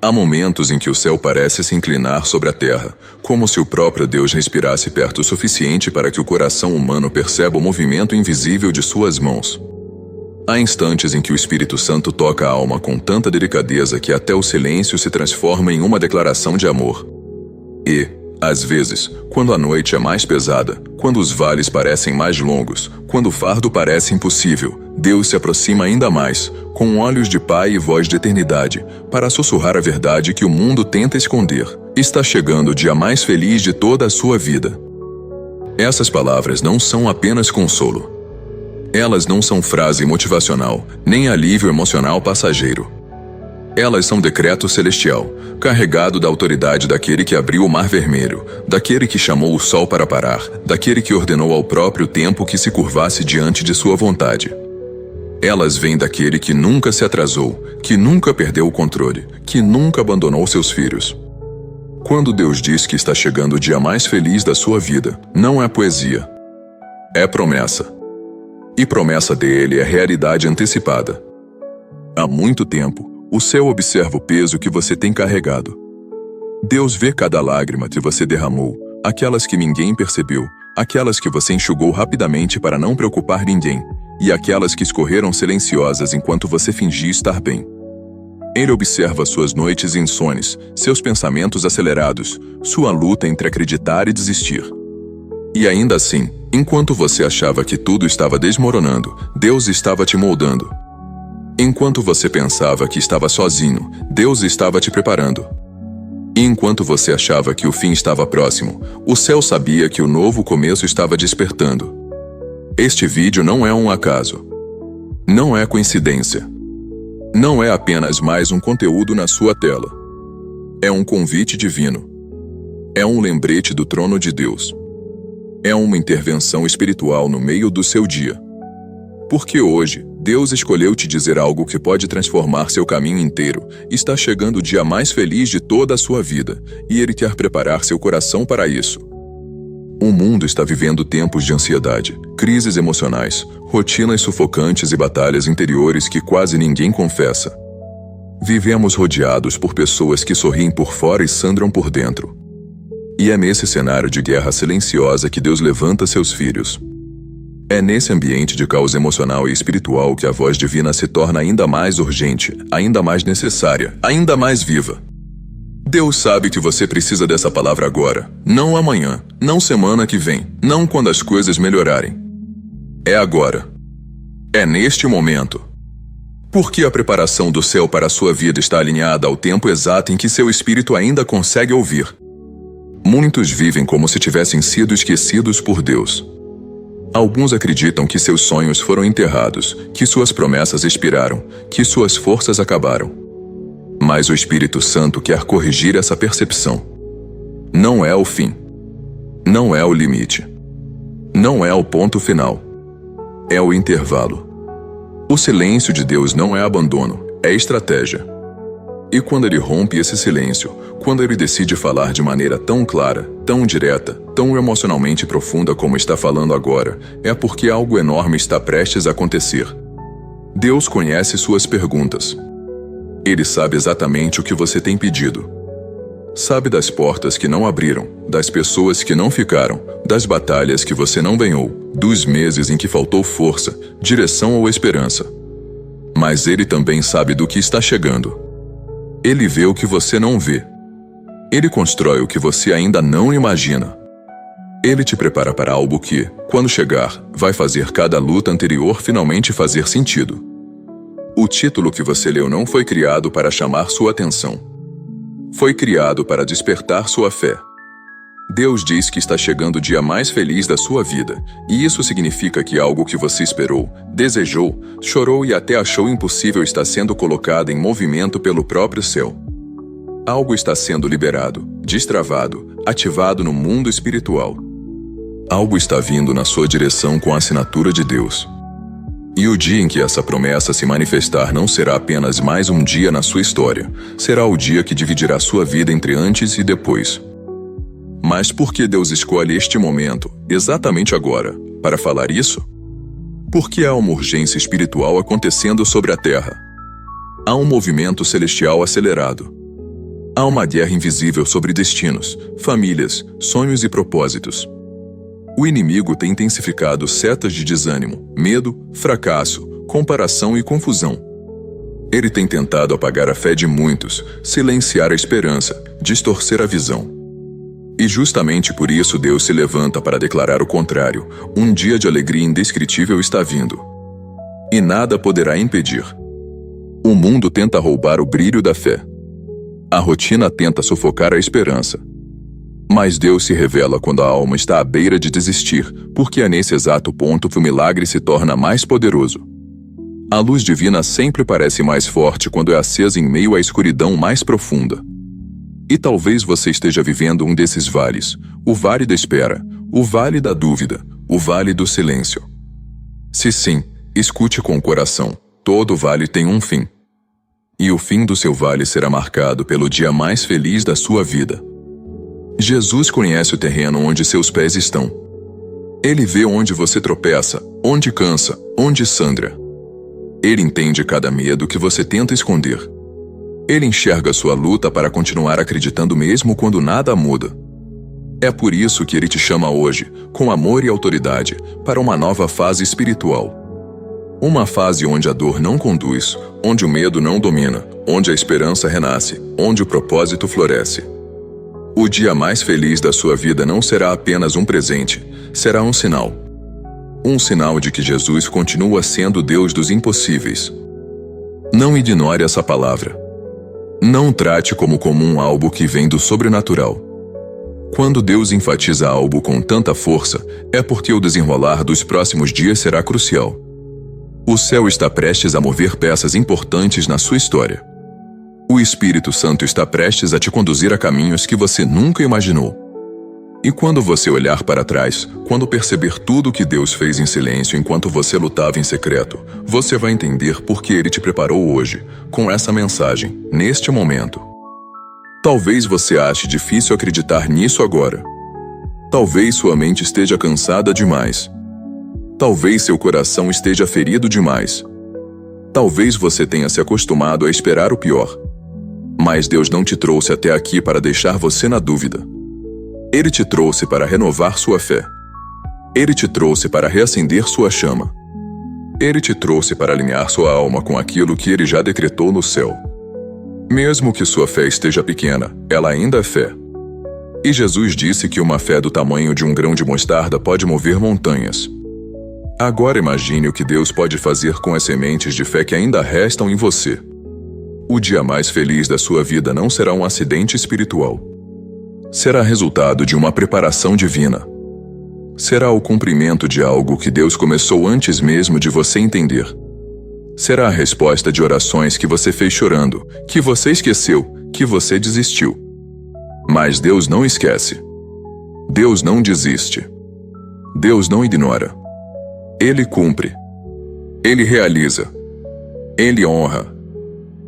Há momentos em que o céu parece se inclinar sobre a terra, como se o próprio Deus respirasse perto o suficiente para que o coração humano perceba o movimento invisível de suas mãos. Há instantes em que o Espírito Santo toca a alma com tanta delicadeza que até o silêncio se transforma em uma declaração de amor. E, às vezes, quando a noite é mais pesada, quando os vales parecem mais longos, quando o fardo parece impossível, Deus se aproxima ainda mais, com olhos de Pai e voz de eternidade, para sussurrar a verdade que o mundo tenta esconder. Está chegando o dia mais feliz de toda a sua vida. Essas palavras não são apenas consolo. Elas não são frase motivacional, nem alívio emocional passageiro. Elas são decreto celestial, carregado da autoridade daquele que abriu o mar vermelho, daquele que chamou o sol para parar, daquele que ordenou ao próprio tempo que se curvasse diante de sua vontade. Elas vêm daquele que nunca se atrasou, que nunca perdeu o controle, que nunca abandonou seus filhos. Quando Deus diz que está chegando o dia mais feliz da sua vida, não é poesia. É promessa. E promessa dele é realidade antecipada. Há muito tempo, o céu observa o peso que você tem carregado. Deus vê cada lágrima que você derramou, aquelas que ninguém percebeu, aquelas que você enxugou rapidamente para não preocupar ninguém, e aquelas que escorreram silenciosas enquanto você fingia estar bem. Ele observa suas noites insones, seus pensamentos acelerados, sua luta entre acreditar e desistir. E ainda assim, enquanto você achava que tudo estava desmoronando, Deus estava te moldando. Enquanto você pensava que estava sozinho, Deus estava te preparando. E enquanto você achava que o fim estava próximo, o céu sabia que o novo começo estava despertando. Este vídeo não é um acaso. Não é coincidência. Não é apenas mais um conteúdo na sua tela. É um convite divino. É um lembrete do trono de Deus. É uma intervenção espiritual no meio do seu dia. Porque hoje, Deus escolheu te dizer algo que pode transformar seu caminho inteiro. Está chegando o dia mais feliz de toda a sua vida, e Ele quer preparar seu coração para isso. O mundo está vivendo tempos de ansiedade, crises emocionais, rotinas sufocantes e batalhas interiores que quase ninguém confessa. Vivemos rodeados por pessoas que sorriem por fora e sangram por dentro. E é nesse cenário de guerra silenciosa que Deus levanta seus filhos. É nesse ambiente de caos emocional e espiritual que a voz divina se torna ainda mais urgente, ainda mais necessária, ainda mais viva. Deus sabe que você precisa dessa palavra agora, não amanhã, não semana que vem, não quando as coisas melhorarem. É agora. É neste momento. Porque a preparação do céu para a sua vida está alinhada ao tempo exato em que seu espírito ainda consegue ouvir. Muitos vivem como se tivessem sido esquecidos por Deus. Alguns acreditam que seus sonhos foram enterrados, que suas promessas expiraram, que suas forças acabaram. Mas o Espírito Santo quer corrigir essa percepção. Não é o fim. Não é o limite. Não é o ponto final. É o intervalo. O silêncio de Deus não é abandono, é estratégia. E quando Ele rompe esse silêncio, quando Ele decide falar de maneira tão clara, tão direta, tão emocionalmente profunda como está falando agora, é porque algo enorme está prestes a acontecer. Deus conhece suas perguntas. Ele sabe exatamente o que você tem pedido. Sabe das portas que não abriram, das pessoas que não ficaram, das batalhas que você não ganhou, dos meses em que faltou força, direção ou esperança. Mas Ele também sabe do que está chegando. Ele vê o que você não vê. Ele constrói o que você ainda não imagina. Ele te prepara para algo que, quando chegar, vai fazer cada luta anterior finalmente fazer sentido. O título que você leu não foi criado para chamar sua atenção. Foi criado para despertar sua fé. Deus diz que está chegando o dia mais feliz da sua vida, e isso significa que algo que você esperou, desejou, chorou e até achou impossível está sendo colocado em movimento pelo próprio céu. Algo está sendo liberado, destravado, ativado no mundo espiritual. Algo está vindo na sua direção com a assinatura de Deus. E o dia em que essa promessa se manifestar não será apenas mais um dia na sua história, será o dia que dividirá sua vida entre antes e depois. Mas por que Deus escolhe este momento, exatamente agora, para falar isso? Porque há uma urgência espiritual acontecendo sobre a terra. Há um movimento celestial acelerado. Há uma guerra invisível sobre destinos, famílias, sonhos e propósitos. O inimigo tem intensificado setas de desânimo, medo, fracasso, comparação e confusão. Ele tem tentado apagar a fé de muitos, silenciar a esperança, distorcer a visão. E justamente por isso Deus se levanta para declarar o contrário: um dia de alegria indescritível está vindo. E nada poderá impedir. O mundo tenta roubar o brilho da fé. A rotina tenta sufocar a esperança. Mas Deus se revela quando a alma está à beira de desistir, porque é nesse exato ponto que o milagre se torna mais poderoso. A luz divina sempre parece mais forte quando é acesa em meio à escuridão mais profunda. E talvez você esteja vivendo um desses vales: o vale da espera, o vale da dúvida, o vale do silêncio. Se sim, escute com o coração: todo vale tem um fim. E o fim do seu vale será marcado pelo dia mais feliz da sua vida. Jesus conhece o terreno onde seus pés estão. Ele vê onde você tropeça, onde cansa, onde sangra. Ele entende cada medo que você tenta esconder. Ele enxerga sua luta para continuar acreditando mesmo quando nada muda. É por isso que ele te chama hoje, com amor e autoridade, para uma nova fase espiritual. Uma fase onde a dor não conduz, onde o medo não domina, onde a esperança renasce, onde o propósito floresce. O dia mais feliz da sua vida não será apenas um presente, será um sinal. Um sinal de que Jesus continua sendo o Deus dos impossíveis. Não ignore essa palavra. Não trate como comum algo que vem do sobrenatural. Quando Deus enfatiza algo com tanta força, é porque o desenrolar dos próximos dias será crucial. O céu está prestes a mover peças importantes na sua história. O Espírito Santo está prestes a te conduzir a caminhos que você nunca imaginou. E quando você olhar para trás, quando perceber tudo o que Deus fez em silêncio enquanto você lutava em secreto, você vai entender por que Ele te preparou hoje, com essa mensagem, neste momento. Talvez você ache difícil acreditar nisso agora. Talvez sua mente esteja cansada demais. Talvez seu coração esteja ferido demais. Talvez você tenha se acostumado a esperar o pior. Mas Deus não te trouxe até aqui para deixar você na dúvida. Ele te trouxe para renovar sua fé. Ele te trouxe para reacender sua chama. Ele te trouxe para alinhar sua alma com aquilo que Ele já decretou no céu. Mesmo que sua fé esteja pequena, ela ainda é fé. E Jesus disse que uma fé do tamanho de um grão de mostarda pode mover montanhas. Agora imagine o que Deus pode fazer com as sementes de fé que ainda restam em você. O dia mais feliz da sua vida não será um acidente espiritual. Será resultado de uma preparação divina. Será o cumprimento de algo que Deus começou antes mesmo de você entender. Será a resposta de orações que você fez chorando, que você esqueceu, que você desistiu. Mas Deus não esquece. Deus não desiste. Deus não ignora. Ele cumpre. Ele realiza. Ele honra.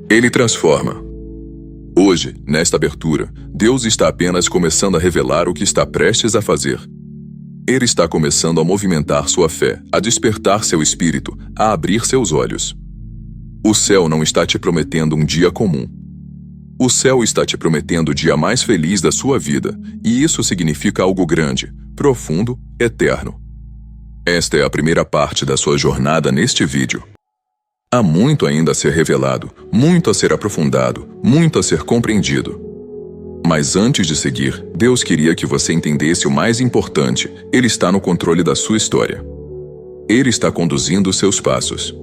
Ele transforma. Hoje, nesta abertura, Deus está apenas começando a revelar o que está prestes a fazer. Ele está começando a movimentar sua fé, a despertar seu espírito, a abrir seus olhos. O céu não está te prometendo um dia comum. O céu está te prometendo o dia mais feliz da sua vida, e isso significa algo grande, profundo, eterno. Esta é a primeira parte da sua jornada neste vídeo. Há muito ainda a ser revelado, muito a ser aprofundado, muito a ser compreendido. Mas antes de seguir, Deus queria que você entendesse o mais importante: Ele está no controle da sua história. Ele está conduzindo os seus passos.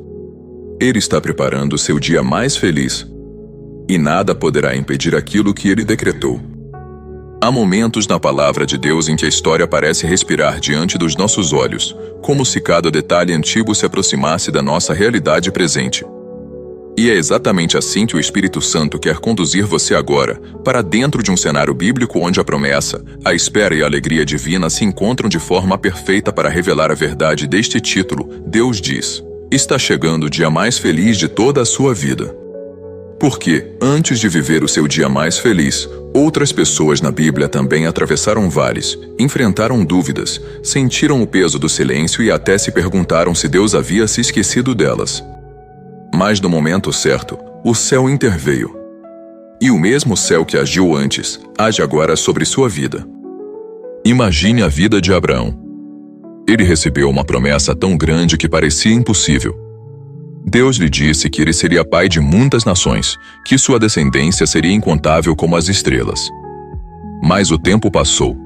Ele está preparando o seu dia mais feliz. E nada poderá impedir aquilo que Ele decretou. Há momentos na palavra de Deus em que a história parece respirar diante dos nossos olhos, como se cada detalhe antigo se aproximasse da nossa realidade presente. E é exatamente assim que o Espírito Santo quer conduzir você agora, para dentro de um cenário bíblico onde a promessa, a espera e a alegria divina se encontram de forma perfeita para revelar a verdade deste título. Deus diz: está chegando o dia mais feliz de toda a sua vida. Porque, antes de viver o seu dia mais feliz, outras pessoas na Bíblia também atravessaram vales, enfrentaram dúvidas, sentiram o peso do silêncio e até se perguntaram se Deus havia se esquecido delas. Mas no momento certo, o céu interveio. E o mesmo céu que agiu antes, age agora sobre sua vida. Imagine a vida de Abraão. Ele recebeu uma promessa tão grande que parecia impossível. Deus lhe disse que ele seria pai de muitas nações, que sua descendência seria incontável como as estrelas. Mas o tempo passou.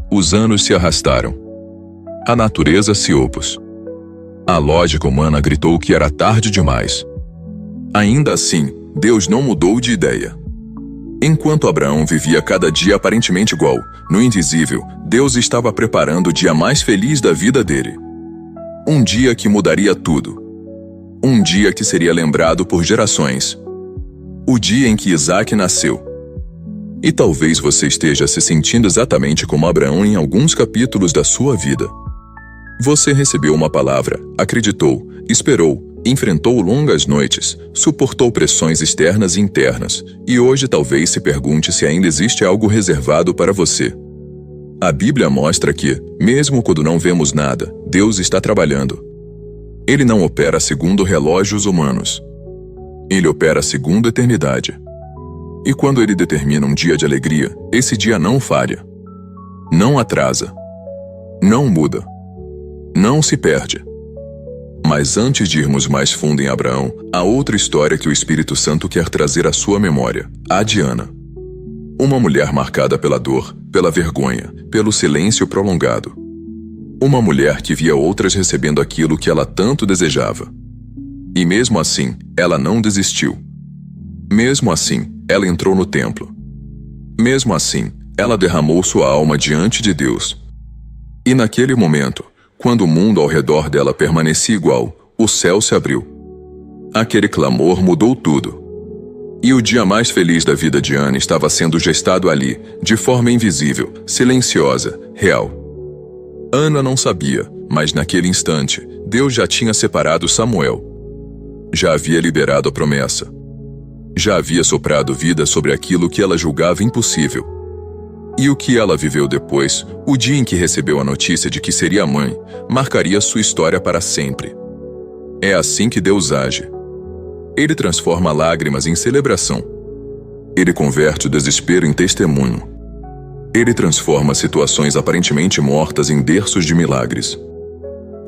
Os anos se arrastaram. A natureza se opôs. A lógica humana gritou que era tarde demais. Ainda assim, Deus não mudou de ideia. Enquanto Abraão vivia cada dia aparentemente igual, no invisível, Deus estava preparando o dia mais feliz da vida dele. Um dia que mudaria tudo. Um dia que seria lembrado por gerações. O dia em que Isaac nasceu. E talvez você esteja se sentindo exatamente como Abraão em alguns capítulos da sua vida. Você recebeu uma palavra, acreditou, esperou, enfrentou longas noites, suportou pressões externas e internas, e hoje talvez se pergunte se ainda existe algo reservado para você. A Bíblia mostra que, mesmo quando não vemos nada, Deus está trabalhando. Ele não opera segundo relógios humanos. Ele opera segundo a eternidade. E quando ele determina um dia de alegria, esse dia não falha. Não atrasa. Não muda. Não se perde. Mas antes de irmos mais fundo em Abraão, há outra história que o Espírito Santo quer trazer à sua memória, a de Ana. Uma mulher marcada pela dor, pela vergonha, pelo silêncio prolongado. Uma mulher que via outras recebendo aquilo que ela tanto desejava. E mesmo assim, ela não desistiu. Mesmo assim, ela entrou no templo. Mesmo assim, ela derramou sua alma diante de Deus. E naquele momento, quando o mundo ao redor dela permanecia igual, o céu se abriu. Aquele clamor mudou tudo. E o dia mais feliz da vida de Ana estava sendo gestado ali, de forma invisível, silenciosa, real. Ana não sabia, mas naquele instante, Deus já tinha separado Samuel. Já havia liberado a promessa. Já havia soprado vida sobre aquilo que ela julgava impossível. E o que ela viveu depois, o dia em que recebeu a notícia de que seria mãe, marcaria sua história para sempre. É assim que Deus age. Ele transforma lágrimas em celebração. Ele converte o desespero em testemunho. Ele transforma situações aparentemente mortas em berços de milagres.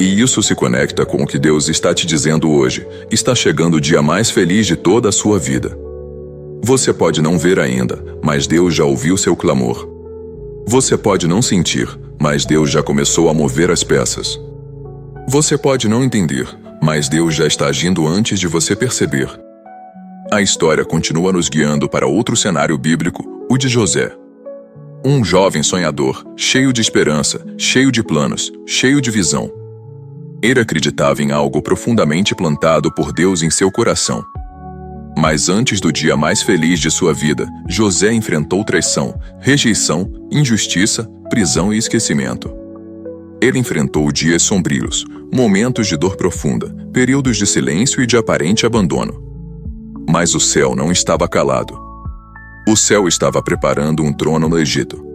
E isso se conecta com o que Deus está te dizendo hoje. Está chegando o dia mais feliz de toda a sua vida. Você pode não ver ainda, mas Deus já ouviu seu clamor. Você pode não sentir, mas Deus já começou a mover as peças. Você pode não entender, mas Deus já está agindo antes de você perceber. A história continua nos guiando para outro cenário bíblico, o de José. Um jovem sonhador, cheio de esperança, cheio de planos, cheio de visão. Ele acreditava em algo profundamente plantado por Deus em seu coração. Mas antes do dia mais feliz de sua vida, José enfrentou traição, rejeição, injustiça, prisão e esquecimento. Ele enfrentou dias sombrios, momentos de dor profunda, períodos de silêncio e de aparente abandono. Mas o céu não estava calado. O céu estava preparando um trono no Egito.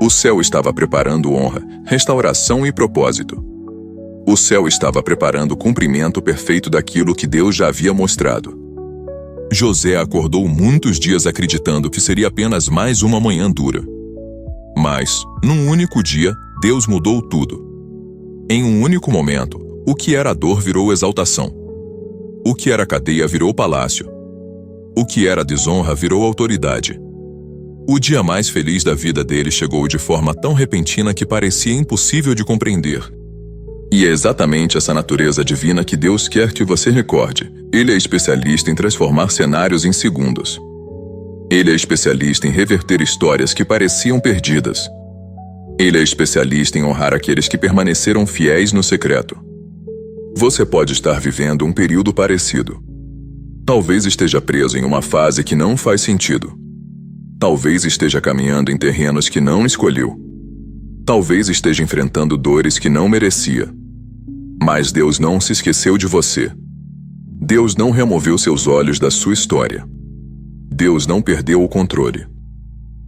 O céu estava preparando honra, restauração e propósito. O céu estava preparando o cumprimento perfeito daquilo que Deus já havia mostrado. José acordou muitos dias acreditando que seria apenas mais uma manhã dura. Mas, num único dia, Deus mudou tudo. Em um único momento, o que era dor virou exaltação. O que era cadeia virou palácio. O que era desonra virou autoridade. O dia mais feliz da vida dele chegou de forma tão repentina que parecia impossível de compreender. E é exatamente essa natureza divina que Deus quer que você recorde. Ele é especialista em transformar cenários em segundos. Ele é especialista em reverter histórias que pareciam perdidas. Ele é especialista em honrar aqueles que permaneceram fiéis no secreto. Você pode estar vivendo um período parecido. Talvez esteja preso em uma fase que não faz sentido. Talvez esteja caminhando em terrenos que não escolheu. Talvez esteja enfrentando dores que não merecia. Mas Deus não se esqueceu de você. Deus não removeu seus olhos da sua história. Deus não perdeu o controle.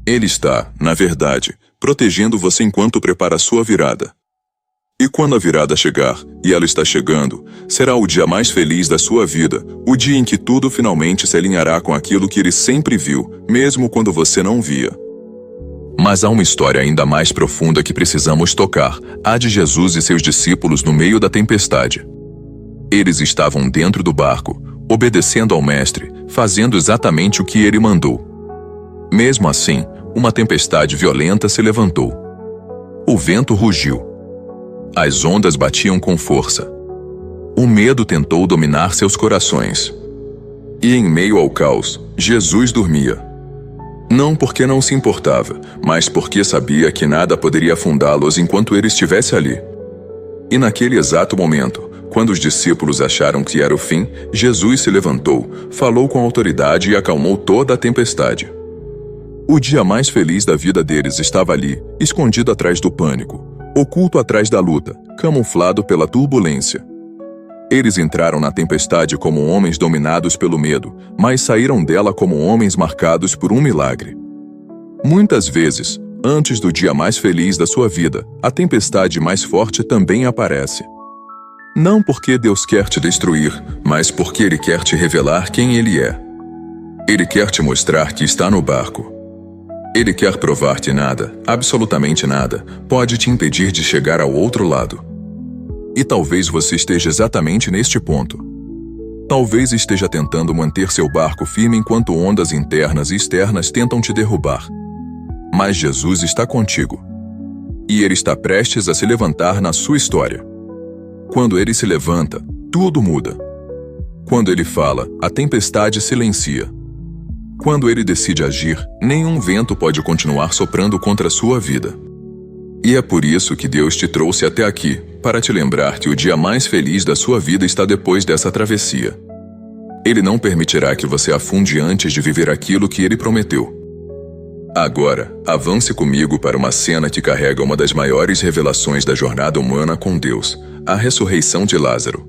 Ele está, na verdade, protegendo você enquanto prepara a sua virada. E quando a virada chegar, e ela está chegando, será o dia mais feliz da sua vida, o dia em que tudo finalmente se alinhará com aquilo que ele sempre viu, mesmo quando você não via. Mas há uma história ainda mais profunda que precisamos tocar, a de Jesus e seus discípulos no meio da tempestade. Eles estavam dentro do barco, obedecendo ao Mestre, fazendo exatamente o que ele mandou. Mesmo assim, uma tempestade violenta se levantou. O vento rugiu. As ondas batiam com força. O medo tentou dominar seus corações. E em meio ao caos, Jesus dormia. Não porque não se importava, mas porque sabia que nada poderia afundá-los enquanto ele estivesse ali. E naquele exato momento, quando os discípulos acharam que era o fim, Jesus se levantou, falou com autoridade e acalmou toda a tempestade. O dia mais feliz da vida deles estava ali, escondido atrás do pânico, oculto atrás da luta, camuflado pela turbulência. Eles entraram na tempestade como homens dominados pelo medo, mas saíram dela como homens marcados por um milagre. Muitas vezes, antes do dia mais feliz da sua vida, a tempestade mais forte também aparece. Não porque Deus quer te destruir, mas porque Ele quer te revelar quem Ele é. Ele quer te mostrar que está no barco. Ele quer provar que nada, absolutamente nada, pode te impedir de chegar ao outro lado. E talvez você esteja exatamente neste ponto. Talvez esteja tentando manter seu barco firme enquanto ondas internas e externas tentam te derrubar. Mas Jesus está contigo. E Ele está prestes a se levantar na sua história. Quando Ele se levanta, tudo muda. Quando Ele fala, a tempestade silencia. Quando Ele decide agir, nenhum vento pode continuar soprando contra a sua vida. E é por isso que Deus te trouxe até aqui, para te lembrar que o dia mais feliz da sua vida está depois dessa travessia. Ele não permitirá que você afunde antes de viver aquilo que Ele prometeu. Agora, avance comigo para uma cena que carrega uma das maiores revelações da jornada humana com Deus, a ressurreição de Lázaro.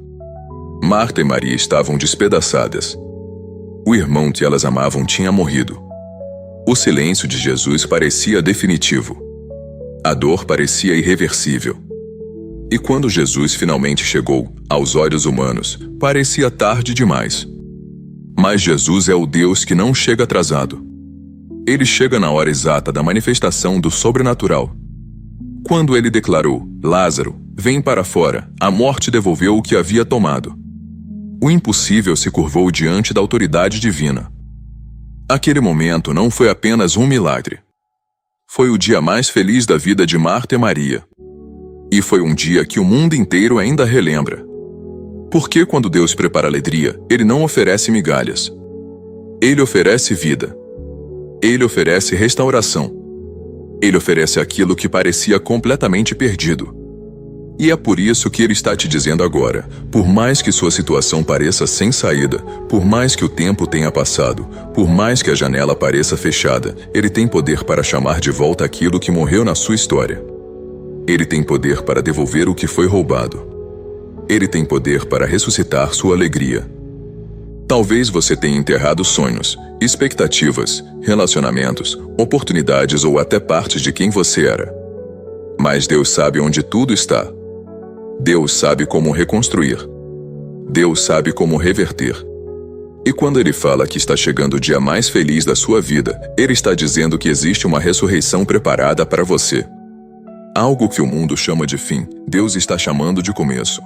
Marta e Maria estavam despedaçadas. O irmão que elas amavam tinha morrido. O silêncio de Jesus parecia definitivo. A dor parecia irreversível. E quando Jesus finalmente chegou, aos olhos humanos, parecia tarde demais. Mas Jesus é o Deus que não chega atrasado. Ele chega na hora exata da manifestação do sobrenatural. Quando ele declarou, Lázaro, vem para fora, a morte devolveu o que havia tomado. O impossível se curvou diante da autoridade divina. Aquele momento não foi apenas um milagre. Foi o dia mais feliz da vida de Marta e Maria. E foi um dia que o mundo inteiro ainda relembra. Porque quando Deus prepara alegria, Ele não oferece migalhas. Ele oferece vida. Ele oferece restauração. Ele oferece aquilo que parecia completamente perdido. E é por isso que Ele está te dizendo agora, por mais que sua situação pareça sem saída, por mais que o tempo tenha passado, por mais que a janela pareça fechada, Ele tem poder para chamar de volta aquilo que morreu na sua história. Ele tem poder para devolver o que foi roubado. Ele tem poder para ressuscitar sua alegria. Talvez você tenha enterrado sonhos, expectativas, relacionamentos, oportunidades ou até partes de quem você era. Mas Deus sabe onde tudo está. Deus sabe como reconstruir. Deus sabe como reverter. E quando Ele fala que está chegando o dia mais feliz da sua vida, Ele está dizendo que existe uma ressurreição preparada para você. Algo que o mundo chama de fim, Deus está chamando de começo.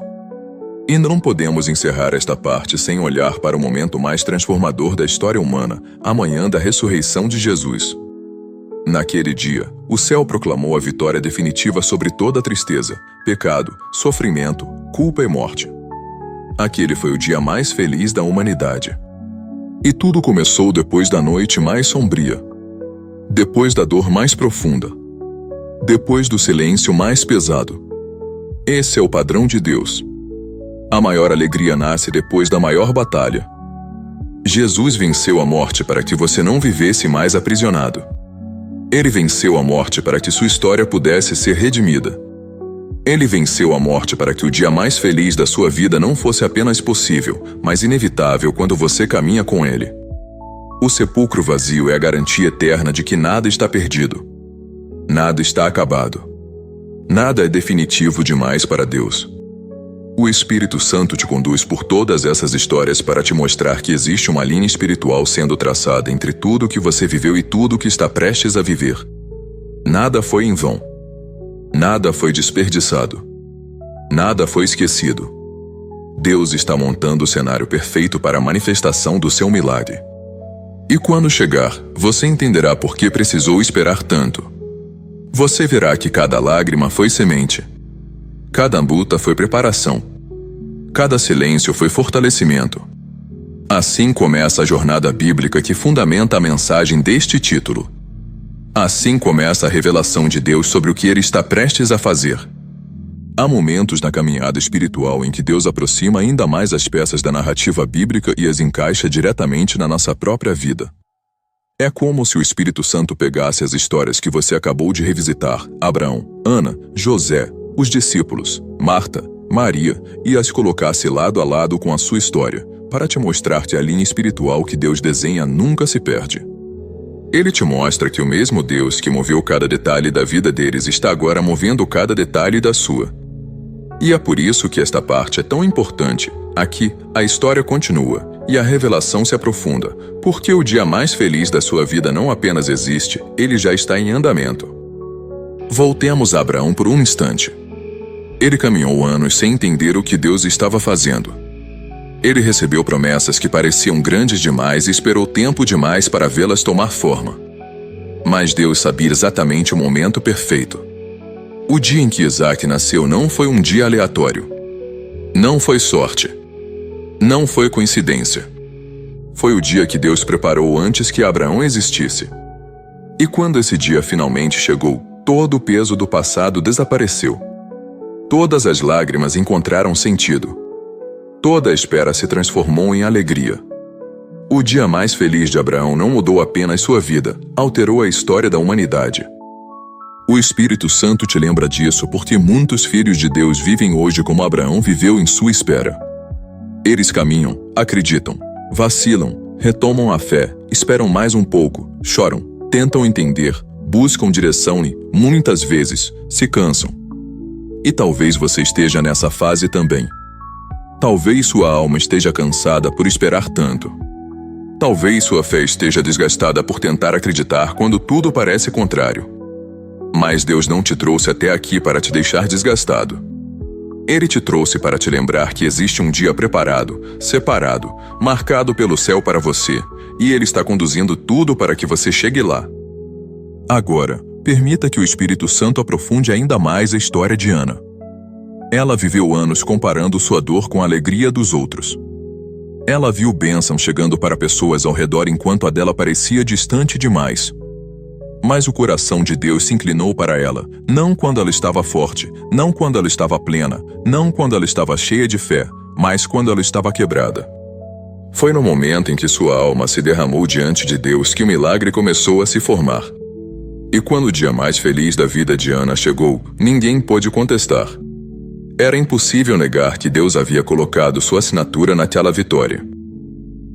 E não podemos encerrar esta parte sem olhar para o momento mais transformador da história humana, a manhã da ressurreição de Jesus. Naquele dia, o céu proclamou a vitória definitiva sobre toda a tristeza, pecado, sofrimento, culpa e morte. Aquele foi o dia mais feliz da humanidade. E tudo começou depois da noite mais sombria. Depois da dor mais profunda. Depois do silêncio mais pesado. Esse é o padrão de Deus. A maior alegria nasce depois da maior batalha. Jesus venceu a morte para que você não vivesse mais aprisionado. Ele venceu a morte para que sua história pudesse ser redimida. Ele venceu a morte para que o dia mais feliz da sua vida não fosse apenas possível, mas inevitável quando você caminha com Ele. O sepulcro vazio é a garantia eterna de que nada está perdido. Nada está acabado. Nada é definitivo demais para Deus. O Espírito Santo te conduz por todas essas histórias para te mostrar que existe uma linha espiritual sendo traçada entre tudo o que você viveu e tudo o que está prestes a viver. Nada foi em vão. Nada foi desperdiçado. Nada foi esquecido. Deus está montando o cenário perfeito para a manifestação do seu milagre. E quando chegar, você entenderá por que precisou esperar tanto. Você verá que cada lágrima foi semente. Cada luta foi preparação. Cada silêncio foi fortalecimento. Assim começa a jornada bíblica que fundamenta a mensagem deste título. Assim começa a revelação de Deus sobre o que Ele está prestes a fazer. Há momentos na caminhada espiritual em que Deus aproxima ainda mais as peças da narrativa bíblica e as encaixa diretamente na nossa própria vida. É como se o Espírito Santo pegasse as histórias que você acabou de revisitar, Abraão, Ana, José, os discípulos, Marta, Maria, e as colocasse lado a lado com a sua história, para te mostrar que a linha espiritual que Deus desenha nunca se perde. Ele te mostra que o mesmo Deus que moveu cada detalhe da vida deles está agora movendo cada detalhe da sua. E é por isso que esta parte é tão importante. Aqui, a história continua, e a revelação se aprofunda, porque o dia mais feliz da sua vida não apenas existe, ele já está em andamento. Voltemos a Abraão por um instante. Ele caminhou anos sem entender o que Deus estava fazendo. Ele recebeu promessas que pareciam grandes demais e esperou tempo demais para vê-las tomar forma. Mas Deus sabia exatamente o momento perfeito. O dia em que Isaac nasceu não foi um dia aleatório. Não foi sorte. Não foi coincidência. Foi o dia que Deus preparou antes que Abraão existisse. E quando esse dia finalmente chegou, todo o peso do passado desapareceu. Todas as lágrimas encontraram sentido. Toda a espera se transformou em alegria. O dia mais feliz de Abraão não mudou apenas sua vida, alterou a história da humanidade. O Espírito Santo te lembra disso porque muitos filhos de Deus vivem hoje como Abraão viveu em sua espera. Eles caminham, acreditam, vacilam, retomam a fé, esperam mais um pouco, choram, tentam entender, buscam direção e, muitas vezes, se cansam. E talvez você esteja nessa fase também. Talvez sua alma esteja cansada por esperar tanto. Talvez sua fé esteja desgastada por tentar acreditar quando tudo parece contrário. Mas Deus não te trouxe até aqui para te deixar desgastado. Ele te trouxe para te lembrar que existe um dia preparado, separado, marcado pelo céu para você, e Ele está conduzindo tudo para que você chegue lá. Agora, permita que o Espírito Santo aprofunde ainda mais a história de Ana. Ela viveu anos comparando sua dor com a alegria dos outros. Ela viu bênção chegando para pessoas ao redor enquanto a dela parecia distante demais. Mas o coração de Deus se inclinou para ela, não quando ela estava forte, não quando ela estava plena, não quando ela estava cheia de fé, mas quando ela estava quebrada. Foi no momento em que sua alma se derramou diante de Deus que o milagre começou a se formar. E quando o dia mais feliz da vida de Ana chegou, ninguém pôde contestar. Era impossível negar que Deus havia colocado sua assinatura naquela vitória.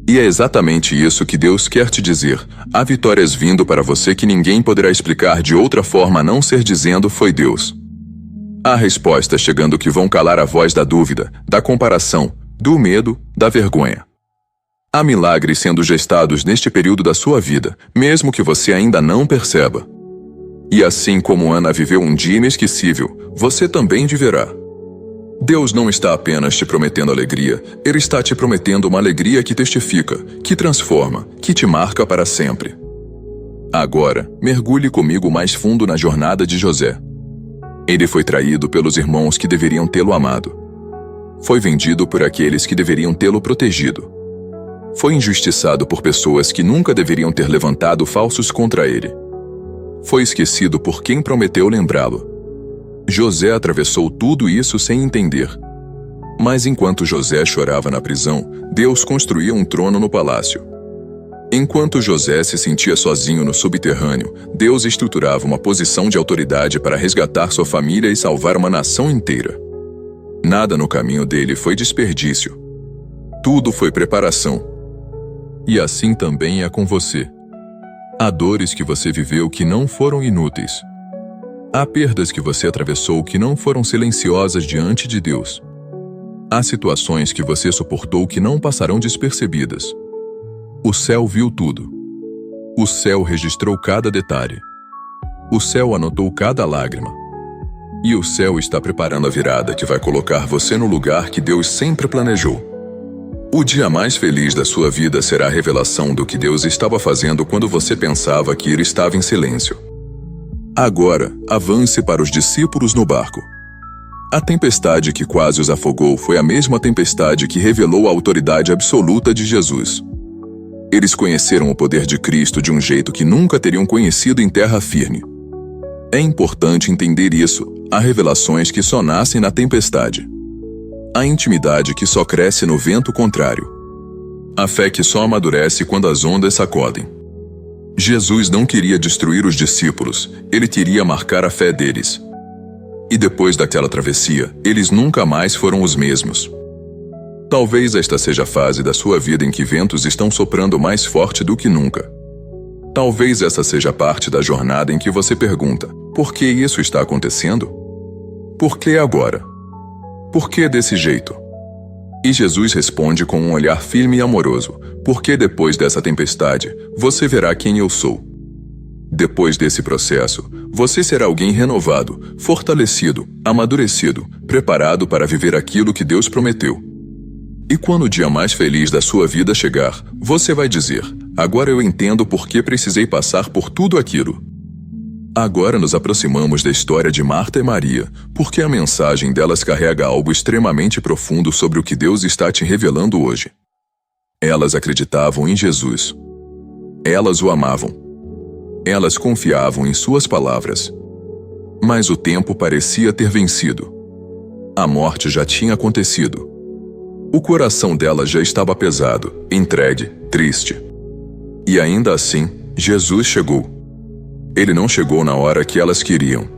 E é exatamente isso que Deus quer te dizer. Há vitórias vindo para você que ninguém poderá explicar de outra forma a não ser dizendo foi Deus. Há respostas chegando que vão calar a voz da dúvida, da comparação, do medo, da vergonha. Há milagres sendo gestados neste período da sua vida, mesmo que você ainda não perceba. E assim como Ana viveu um dia inesquecível, você também viverá. Deus não está apenas te prometendo alegria, Ele está te prometendo uma alegria que testifica, que transforma, que te marca para sempre. Agora, mergulhe comigo mais fundo na jornada de José. Ele foi traído pelos irmãos que deveriam tê-lo amado. Foi vendido por aqueles que deveriam tê-lo protegido. Foi injustiçado por pessoas que nunca deveriam ter levantado falsos contra ele. Foi esquecido por quem prometeu lembrá-lo. José atravessou tudo isso sem entender. Mas enquanto José chorava na prisão, Deus construía um trono no palácio. Enquanto José se sentia sozinho no subterrâneo, Deus estruturava uma posição de autoridade para resgatar sua família e salvar uma nação inteira. Nada no caminho dele foi desperdício. Tudo foi preparação. E assim também é com você. Há dores que você viveu que não foram inúteis. Há perdas que você atravessou que não foram silenciosas diante de Deus. Há situações que você suportou que não passarão despercebidas. O céu viu tudo. O céu registrou cada detalhe. O céu anotou cada lágrima. E o céu está preparando a virada que vai colocar você no lugar que Deus sempre planejou. O dia mais feliz da sua vida será a revelação do que Deus estava fazendo quando você pensava que ele estava em silêncio. Agora, avance para os discípulos no barco. A tempestade que quase os afogou foi a mesma tempestade que revelou a autoridade absoluta de Jesus. Eles conheceram o poder de Cristo de um jeito que nunca teriam conhecido em terra firme. É importante entender isso. Há revelações que só nascem na tempestade. Há intimidade que só cresce no vento contrário. A fé que só amadurece quando as ondas sacodem. Jesus não queria destruir os discípulos, ele queria marcar a fé deles. E depois daquela travessia, eles nunca mais foram os mesmos. Talvez esta seja a fase da sua vida em que ventos estão soprando mais forte do que nunca. Talvez essa seja a parte da jornada em que você pergunta: por que isso está acontecendo? Por que agora? Por que desse jeito? E Jesus responde com um olhar firme e amoroso: porque depois dessa tempestade, você verá quem eu sou. Depois desse processo, você será alguém renovado, fortalecido, amadurecido, preparado para viver aquilo que Deus prometeu. E quando o dia mais feliz da sua vida chegar, você vai dizer: agora eu entendo por que precisei passar por tudo aquilo. Agora nos aproximamos da história de Marta e Maria, porque a mensagem delas carrega algo extremamente profundo sobre o que Deus está te revelando hoje. Elas acreditavam em Jesus. Elas o amavam. Elas confiavam em suas palavras. Mas o tempo parecia ter vencido. A morte já tinha acontecido. O coração delas já estava pesado, entregue, triste. E ainda assim, Jesus chegou. Ele não chegou na hora que elas queriam.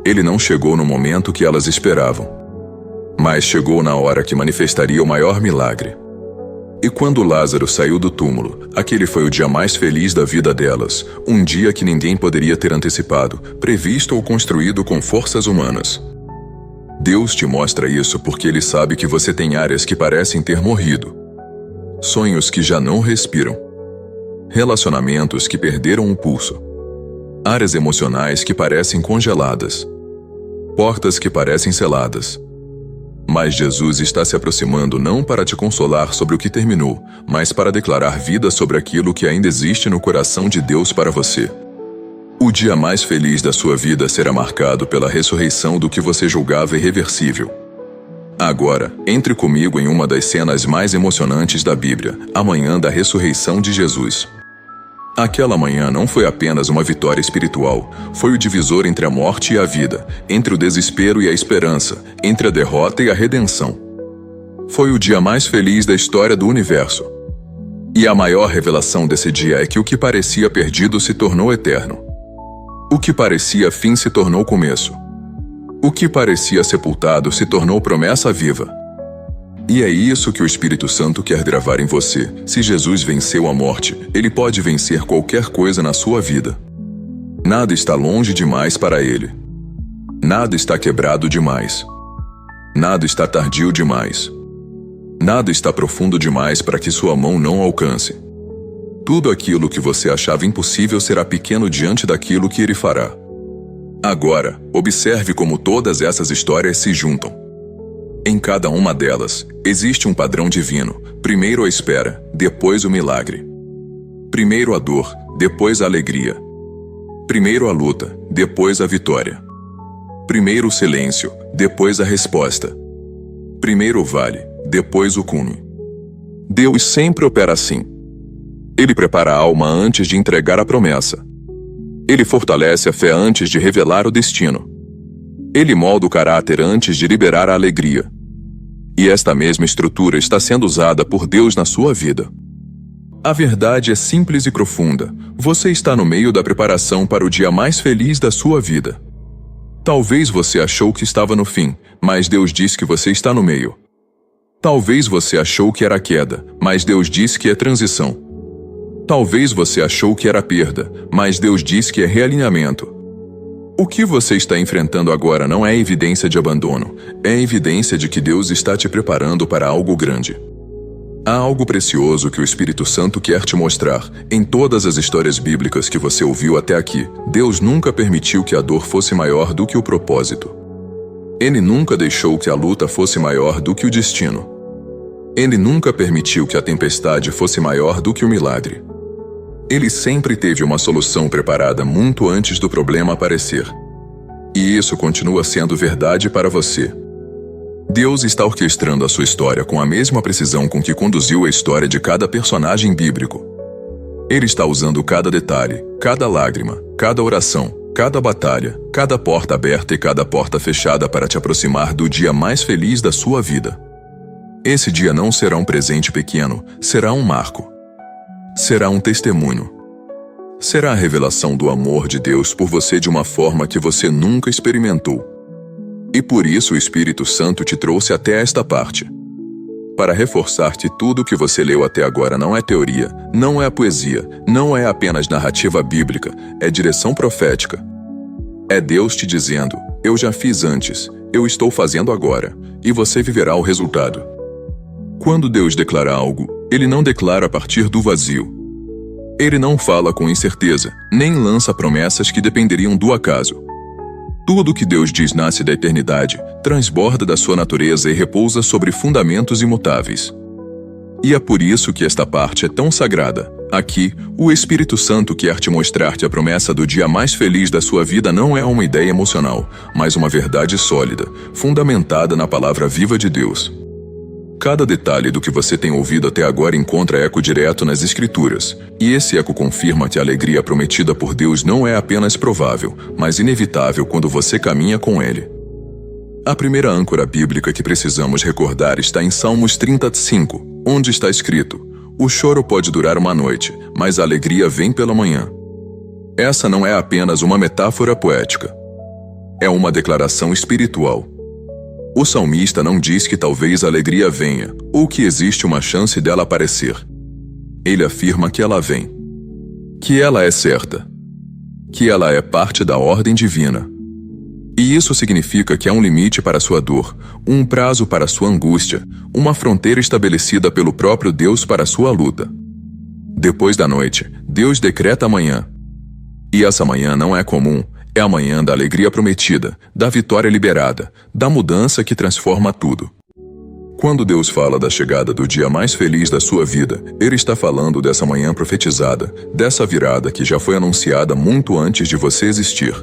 Ele não chegou no momento que elas esperavam. Mas chegou na hora que manifestaria o maior milagre. E quando Lázaro saiu do túmulo, aquele foi o dia mais feliz da vida delas, um dia que ninguém poderia ter antecipado, previsto ou construído com forças humanas. Deus te mostra isso porque Ele sabe que você tem áreas que parecem ter morrido. Sonhos que já não respiram. Relacionamentos que perderam o pulso. Áreas emocionais que parecem congeladas. Portas que parecem seladas. Mas Jesus está se aproximando não para te consolar sobre o que terminou, mas para declarar vida sobre aquilo que ainda existe no coração de Deus para você. O dia mais feliz da sua vida será marcado pela ressurreição do que você julgava irreversível. Agora, entre comigo em uma das cenas mais emocionantes da Bíblia, a manhã da ressurreição de Jesus. Aquela manhã não foi apenas uma vitória espiritual, foi o divisor entre a morte e a vida, entre o desespero e a esperança, entre a derrota e a redenção. Foi o dia mais feliz da história do universo. E a maior revelação desse dia é que o que parecia perdido se tornou eterno. O que parecia fim se tornou começo. O que parecia sepultado se tornou promessa viva. E é isso que o Espírito Santo quer gravar em você. Se Jesus venceu a morte, Ele pode vencer qualquer coisa na sua vida. Nada está longe demais para Ele. Nada está quebrado demais. Nada está tardio demais. Nada está profundo demais para que sua mão não alcance. Tudo aquilo que você achava impossível será pequeno diante daquilo que Ele fará. Agora, observe como todas essas histórias se juntam. Em cada uma delas, existe um padrão divino. Primeiro a espera, depois o milagre. Primeiro a dor, depois a alegria. Primeiro a luta, depois a vitória. Primeiro o silêncio, depois a resposta. Primeiro o vale, depois o cume. Deus sempre opera assim. Ele prepara a alma antes de entregar a promessa. Ele fortalece a fé antes de revelar o destino. Ele molda o caráter antes de liberar a alegria. E esta mesma estrutura está sendo usada por Deus na sua vida. A verdade é simples e profunda. Você está no meio da preparação para o dia mais feliz da sua vida. Talvez você achou que estava no fim, mas Deus diz que você está no meio. Talvez você achou que era queda, mas Deus diz que é transição. Talvez você achou que era perda, mas Deus diz que é realinhamento. O que você está enfrentando agora não é evidência de abandono, é evidência de que Deus está te preparando para algo grande. Há algo precioso que o Espírito Santo quer te mostrar. Em todas as histórias bíblicas que você ouviu até aqui, Deus nunca permitiu que a dor fosse maior do que o propósito. Ele nunca deixou que a luta fosse maior do que o destino. Ele nunca permitiu que a tempestade fosse maior do que o milagre. Ele sempre teve uma solução preparada muito antes do problema aparecer. E isso continua sendo verdade para você. Deus está orquestrando a sua história com a mesma precisão com que conduziu a história de cada personagem bíblico. Ele está usando cada detalhe, cada lágrima, cada oração, cada batalha, cada porta aberta e cada porta fechada para te aproximar do dia mais feliz da sua vida. Esse dia não será um presente pequeno, será um marco. Será um testemunho. Será a revelação do amor de Deus por você de uma forma que você nunca experimentou. E por isso o Espírito Santo te trouxe até esta parte. Para reforçar que tudo o que você leu até agora não é teoria, não é poesia, não é apenas narrativa bíblica, é direção profética. É Deus te dizendo, eu já fiz antes, eu estou fazendo agora, e você viverá o resultado. Quando Deus declara algo, Ele não declara a partir do vazio. Ele não fala com incerteza, nem lança promessas que dependeriam do acaso. Tudo o que Deus diz nasce da eternidade, transborda da sua natureza e repousa sobre fundamentos imutáveis. E é por isso que esta parte é tão sagrada. Aqui, o Espírito Santo quer te mostrar que a promessa do dia mais feliz da sua vida não é uma ideia emocional, mas uma verdade sólida, fundamentada na palavra viva de Deus. Cada detalhe do que você tem ouvido até agora encontra eco direto nas Escrituras, e esse eco confirma que a alegria prometida por Deus não é apenas provável, mas inevitável quando você caminha com Ele. A primeira âncora bíblica que precisamos recordar está em Salmos 35, onde está escrito: o choro pode durar uma noite, mas a alegria vem pela manhã. Essa não é apenas uma metáfora poética. É uma declaração espiritual. O salmista não diz que talvez a alegria venha, ou que existe uma chance dela aparecer. Ele afirma que ela vem. Que ela é certa. Que ela é parte da ordem divina. E isso significa que há um limite para sua dor, um prazo para sua angústia, uma fronteira estabelecida pelo próprio Deus para sua luta. Depois da noite, Deus decreta a manhã. E essa manhã não é comum. É a manhã da alegria prometida, da vitória liberada, da mudança que transforma tudo. Quando Deus fala da chegada do dia mais feliz da sua vida, Ele está falando dessa manhã profetizada, dessa virada que já foi anunciada muito antes de você existir.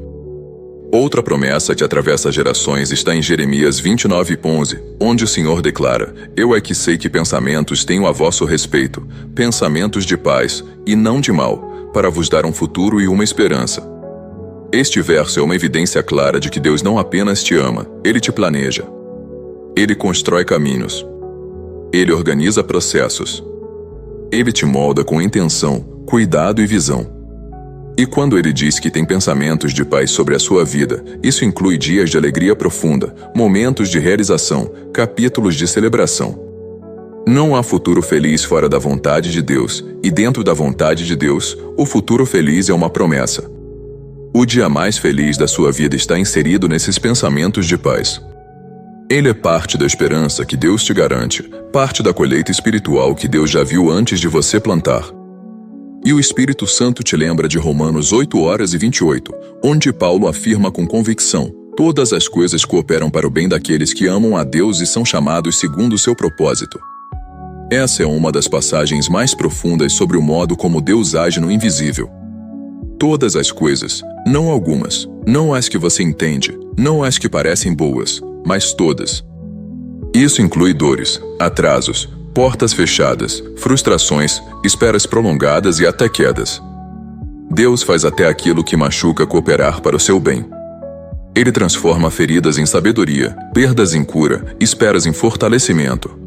Outra promessa que atravessa gerações está em Jeremias 29:11, onde o Senhor declara: eu é que sei que pensamentos tenho a vosso respeito, pensamentos de paz e não de mal, para vos dar um futuro e uma esperança. Este verso é uma evidência clara de que Deus não apenas te ama, Ele te planeja. Ele constrói caminhos. Ele organiza processos. Ele te molda com intenção, cuidado e visão. E quando Ele diz que tem pensamentos de paz sobre a sua vida, isso inclui dias de alegria profunda, momentos de realização, capítulos de celebração. Não há futuro feliz fora da vontade de Deus, e dentro da vontade de Deus, o futuro feliz é uma promessa. O dia mais feliz da sua vida está inserido nesses pensamentos de paz. Ele é parte da esperança que Deus te garante, parte da colheita espiritual que Deus já viu antes de você plantar. E o Espírito Santo te lembra de Romanos 8:28, onde Paulo afirma com convicção: todas as coisas cooperam para o bem daqueles que amam a Deus e são chamados segundo o seu propósito. Essa é uma das passagens mais profundas sobre o modo como Deus age no invisível. Todas as coisas, não algumas, não as que você entende, não as que parecem boas, mas todas. Isso inclui dores, atrasos, portas fechadas, frustrações, esperas prolongadas e até quedas. Deus faz até aquilo que machuca cooperar para o seu bem. Ele transforma feridas em sabedoria, perdas em cura, esperas em fortalecimento.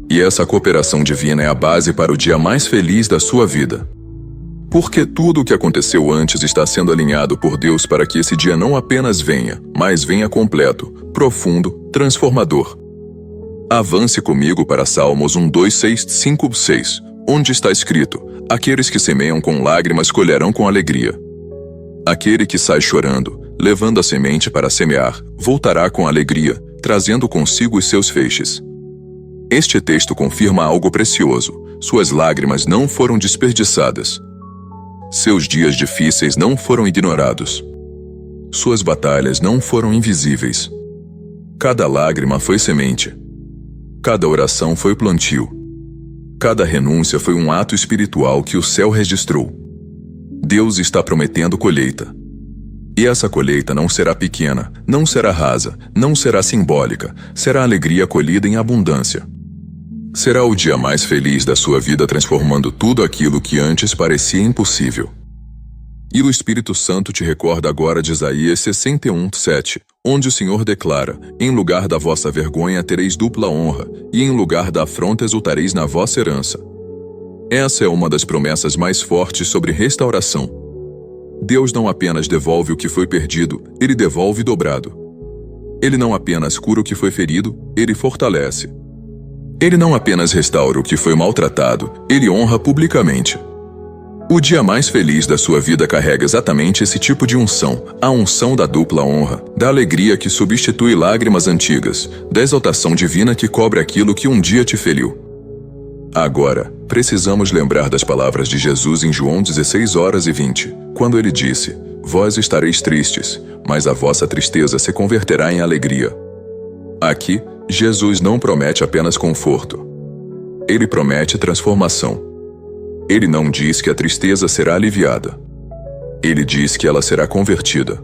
E essa cooperação divina é a base para o dia mais feliz da sua vida. Porque tudo o que aconteceu antes está sendo alinhado por Deus para que esse dia não apenas venha, mas venha completo, profundo, transformador. Avance comigo para Salmos 1:2-6, onde está escrito: aqueles que semeiam com lágrimas colherão com alegria. Aquele que sai chorando, levando a semente para semear, voltará com alegria, trazendo consigo os seus feixes. Este texto confirma algo precioso: suas lágrimas não foram desperdiçadas. Seus dias difíceis não foram ignorados. Suas batalhas não foram invisíveis. Cada lágrima foi semente. Cada oração foi plantio. Cada renúncia foi um ato espiritual que o céu registrou. Deus está prometendo colheita. E essa colheita não será pequena, não será rasa, não será simbólica, será alegria colhida em abundância. Será o dia mais feliz da sua vida, transformando tudo aquilo que antes parecia impossível. E o Espírito Santo te recorda agora de Isaías 61:7, onde o Senhor declara: em lugar da vossa vergonha tereis dupla honra, e em lugar da afronta exultareis na vossa herança. Essa é uma das promessas mais fortes sobre restauração. Deus não apenas devolve o que foi perdido, Ele devolve dobrado. Ele não apenas cura o que foi ferido, Ele fortalece. Ele não apenas restaura o que foi maltratado, Ele honra publicamente. O dia mais feliz da sua vida carrega exatamente esse tipo de unção, a unção da dupla honra, da alegria que substitui lágrimas antigas, da exaltação divina que cobre aquilo que um dia te feriu. Agora, precisamos lembrar das palavras de Jesus em João 16:20, quando ele disse: vós estareis tristes, mas a vossa tristeza se converterá em alegria. Aqui, Jesus não promete apenas conforto. Ele promete transformação. Ele não diz que a tristeza será aliviada. Ele diz que ela será convertida.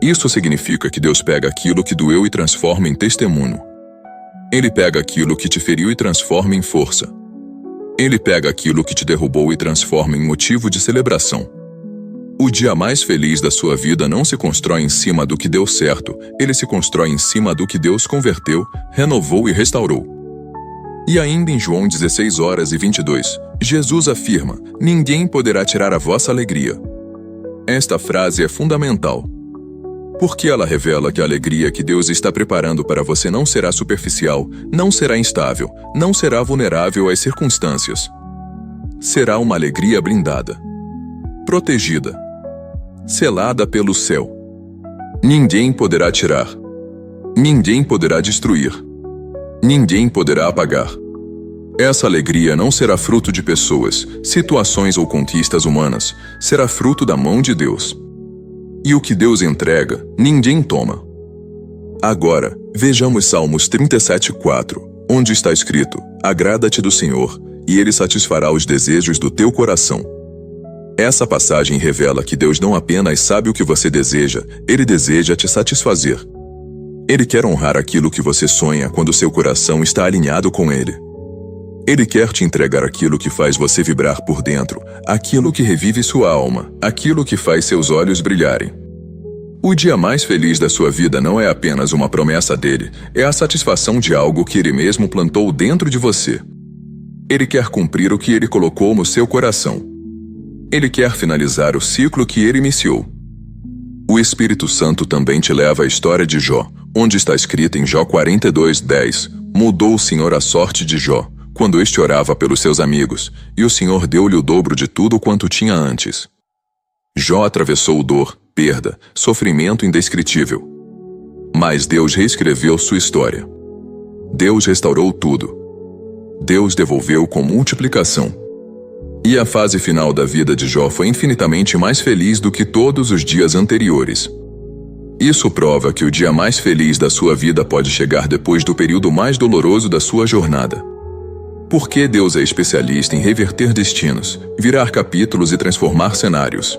Isso significa que Deus pega aquilo que doeu e transforma em testemunho. Ele pega aquilo que te feriu e transforma em força. Ele pega aquilo que te derrubou e transforma em motivo de celebração. O dia mais feliz da sua vida não se constrói em cima do que deu certo, ele se constrói em cima do que Deus converteu, renovou e restaurou. E ainda em João 16:22, Jesus afirma: ninguém poderá tirar a vossa alegria. Esta frase é fundamental, porque ela revela que a alegria que Deus está preparando para você não será superficial, não será instável, não será vulnerável às circunstâncias. Será uma alegria blindada, protegida, selada pelo céu. Ninguém poderá tirar. Ninguém poderá destruir. Ninguém poderá apagar. Essa alegria não será fruto de pessoas, situações ou conquistas humanas, será fruto da mão de Deus. E o que Deus entrega, ninguém toma. Agora, vejamos Salmos 37:4, onde está escrito: agrada-te do Senhor, e Ele satisfará os desejos do teu coração. Essa passagem revela que Deus não apenas sabe o que você deseja, Ele deseja te satisfazer. Ele quer honrar aquilo que você sonha quando seu coração está alinhado com Ele. Ele quer te entregar aquilo que faz você vibrar por dentro, aquilo que revive sua alma, aquilo que faz seus olhos brilharem. O dia mais feliz da sua vida não é apenas uma promessa dele, é a satisfação de algo que ele mesmo plantou dentro de você. Ele quer cumprir o que ele colocou no seu coração. Ele quer finalizar o ciclo que ele iniciou. O Espírito Santo também te leva à história de Jó, onde está escrito em Jó 42:10, mudou o Senhor a sorte de Jó, quando este orava pelos seus amigos, e o Senhor deu-lhe o dobro de tudo quanto tinha antes. Jó atravessou dor, perda, sofrimento indescritível. Mas Deus reescreveu sua história. Deus restaurou tudo. Deus devolveu com multiplicação. E a fase final da vida de Jó foi infinitamente mais feliz do que todos os dias anteriores. Isso prova que o dia mais feliz da sua vida pode chegar depois do período mais doloroso da sua jornada. Porque Deus é especialista em reverter destinos, virar capítulos e transformar cenários.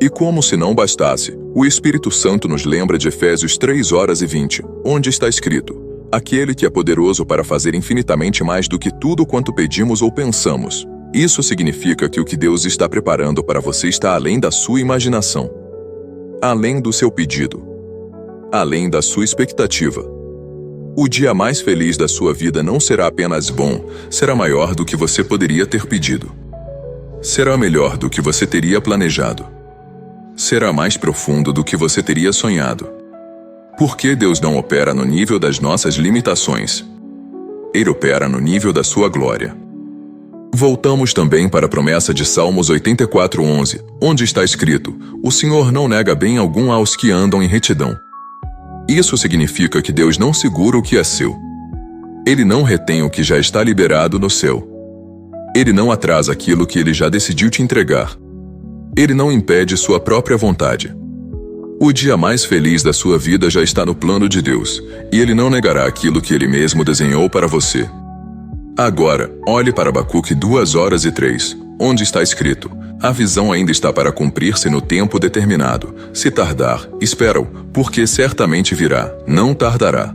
E como se não bastasse, o Espírito Santo nos lembra de Efésios 3:20, onde está escrito: aquele que é poderoso para fazer infinitamente mais do que tudo quanto pedimos ou pensamos. Isso significa que o que Deus está preparando para você está além da sua imaginação, além do seu pedido, além da sua expectativa. O dia mais feliz da sua vida não será apenas bom, será maior do que você poderia ter pedido. Será melhor do que você teria planejado. Será mais profundo do que você teria sonhado. Porque Deus não opera no nível das nossas limitações. Ele opera no nível da sua glória. Voltamos também para a promessa de Salmos 84:11, onde está escrito: o Senhor não nega bem algum aos que andam em retidão. Isso significa que Deus não segura o que é seu. Ele não retém o que já está liberado no céu. Ele não atrasa aquilo que ele já decidiu te entregar. Ele não impede sua própria vontade. O dia mais feliz da sua vida já está no plano de Deus, e ele não negará aquilo que ele mesmo desenhou para você. Agora, olhe para Abacuque 2:3, onde está escrito: a visão ainda está para cumprir-se no tempo determinado. Se tardar, espera-o, porque certamente virá, não tardará.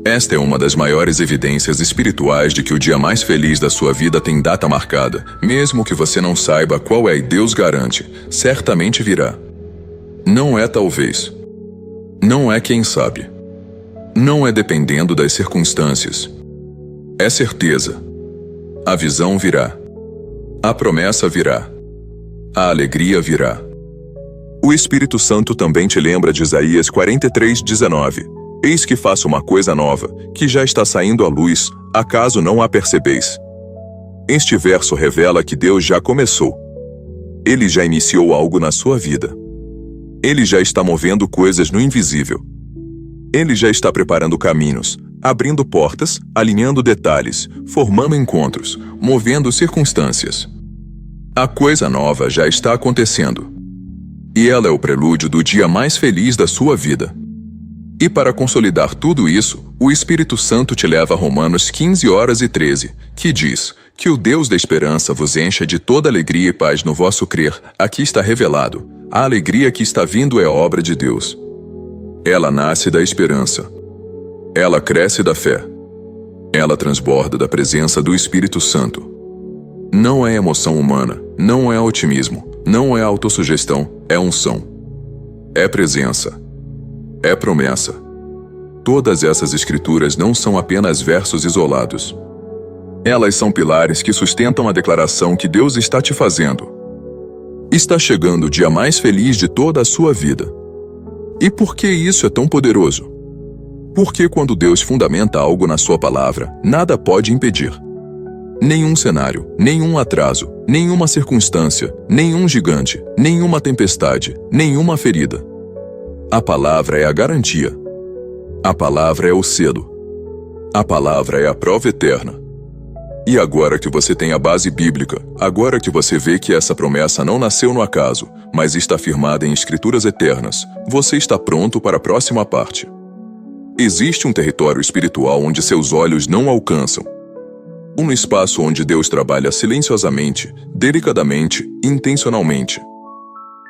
Esta é uma das maiores evidências espirituais de que o dia mais feliz da sua vida tem data marcada, mesmo que você não saiba qual é, e Deus garante, certamente virá. Não é talvez. Não é quem sabe. Não é dependendo das circunstâncias. É certeza. A visão virá. A promessa virá. A alegria virá. O Espírito Santo também te lembra de Isaías 43:19. Eis que faço uma coisa nova, que já está saindo à luz, acaso não a percebeis? Este verso revela que Deus já começou. Ele já iniciou algo na sua vida. Ele já está movendo coisas no invisível. Ele já está preparando caminhos, abrindo portas, alinhando detalhes, formando encontros, movendo circunstâncias. A coisa nova já está acontecendo. E ela é o prelúdio do dia mais feliz da sua vida. E para consolidar tudo isso, o Espírito Santo te leva a Romanos 15:13, que diz que o Deus da esperança vos encha de toda alegria e paz no vosso crer. Aqui está revelado: a alegria que está vindo é obra de Deus. Ela nasce da esperança. Ela cresce da fé. Ela transborda da presença do Espírito Santo. Não é emoção humana, não é otimismo, não é autossugestão, é unção. É presença. É promessa. Todas essas escrituras não são apenas versos isolados. Elas são pilares que sustentam a declaração que Deus está te fazendo. Está chegando o dia mais feliz de toda a sua vida. E por que isso é tão poderoso? Porque quando Deus fundamenta algo na sua palavra, nada pode impedir. Nenhum cenário, nenhum atraso, nenhuma circunstância, nenhum gigante, nenhuma tempestade, nenhuma ferida. A palavra é a garantia. A palavra é o selo. A palavra é a prova eterna. E agora que você tem a base bíblica, agora que você vê que essa promessa não nasceu no acaso, mas está firmada em escrituras eternas, você está pronto para a próxima parte. Existe um território espiritual onde seus olhos não alcançam. Um espaço onde Deus trabalha silenciosamente, delicadamente, intencionalmente.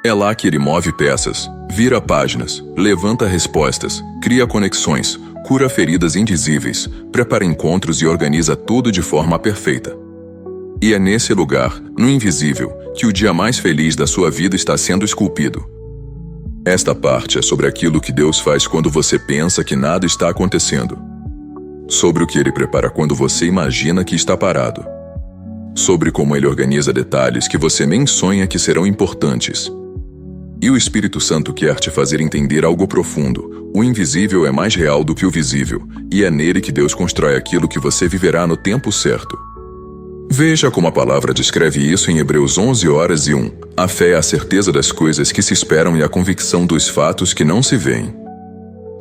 É lá que ele move peças, vira páginas, levanta respostas, cria conexões, cura feridas indizíveis, prepara encontros e organiza tudo de forma perfeita. E é nesse lugar, no invisível, que o dia mais feliz da sua vida está sendo esculpido. Esta parte é sobre aquilo que Deus faz quando você pensa que nada está acontecendo. Sobre o que Ele prepara quando você imagina que está parado. Sobre como Ele organiza detalhes que você nem sonha que serão importantes. E o Espírito Santo quer te fazer entender algo profundo. O invisível é mais real do que o visível, e é nele que Deus constrói aquilo que você viverá no tempo certo. Veja como a palavra descreve isso em Hebreus 11:1. A fé é a certeza das coisas que se esperam e a convicção dos fatos que não se veem.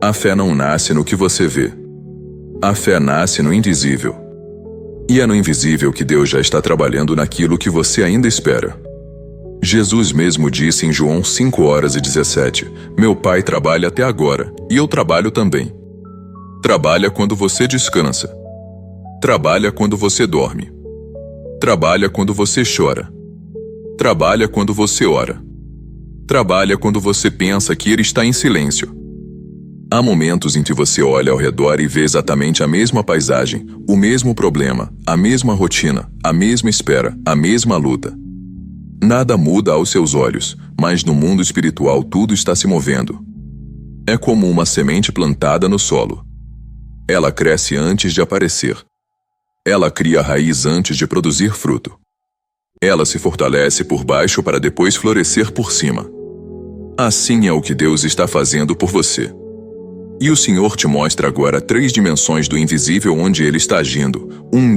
A fé não nasce no que você vê. A fé nasce no invisível. E é no invisível que Deus já está trabalhando naquilo que você ainda espera. Jesus mesmo disse em João 5:17, meu Pai trabalha até agora, e eu trabalho também. Trabalha quando você descansa. Trabalha quando você dorme. Trabalha quando você chora. Trabalha quando você ora. Trabalha quando você pensa que ele está em silêncio. Há momentos em que você olha ao redor e vê exatamente a mesma paisagem, o mesmo problema, a mesma rotina, a mesma espera, a mesma luta. Nada muda aos seus olhos, mas no mundo espiritual tudo está se movendo. É como uma semente plantada no solo. Ela cresce antes de aparecer. Ela cria raiz antes de produzir fruto. Ela se fortalece por baixo para depois florescer por cima. Assim é o que Deus está fazendo por você. E o Senhor te mostra agora 3 dimensões do invisível onde Ele está agindo.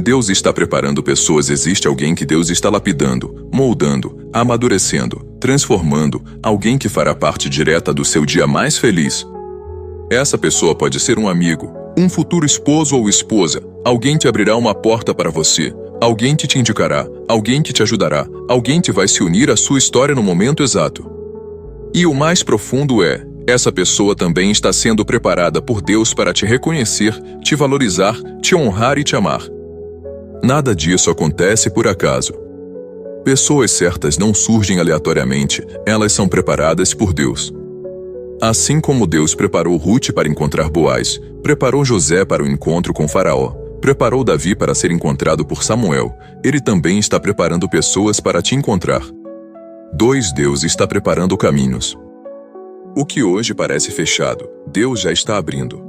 Deus está preparando pessoas. Existe alguém que Deus está lapidando, moldando, amadurecendo, transformando, alguém que fará parte direta do seu dia mais feliz. Essa pessoa pode ser um amigo, um futuro esposo ou esposa, alguém que abrirá uma porta para você, alguém que te indicará, alguém que te ajudará, alguém que vai se unir à sua história no momento exato. E o mais profundo é, essa pessoa também está sendo preparada por Deus para te reconhecer, te valorizar, te honrar e te amar. Nada disso acontece por acaso. Pessoas certas não surgem aleatoriamente, elas são preparadas por Deus. Assim como Deus preparou Ruth para encontrar Boaz, preparou José para o encontro com Faraó, preparou Davi para ser encontrado por Samuel, Ele também está preparando pessoas para te encontrar. 2. Deus está preparando caminhos. O que hoje parece fechado, Deus já está abrindo.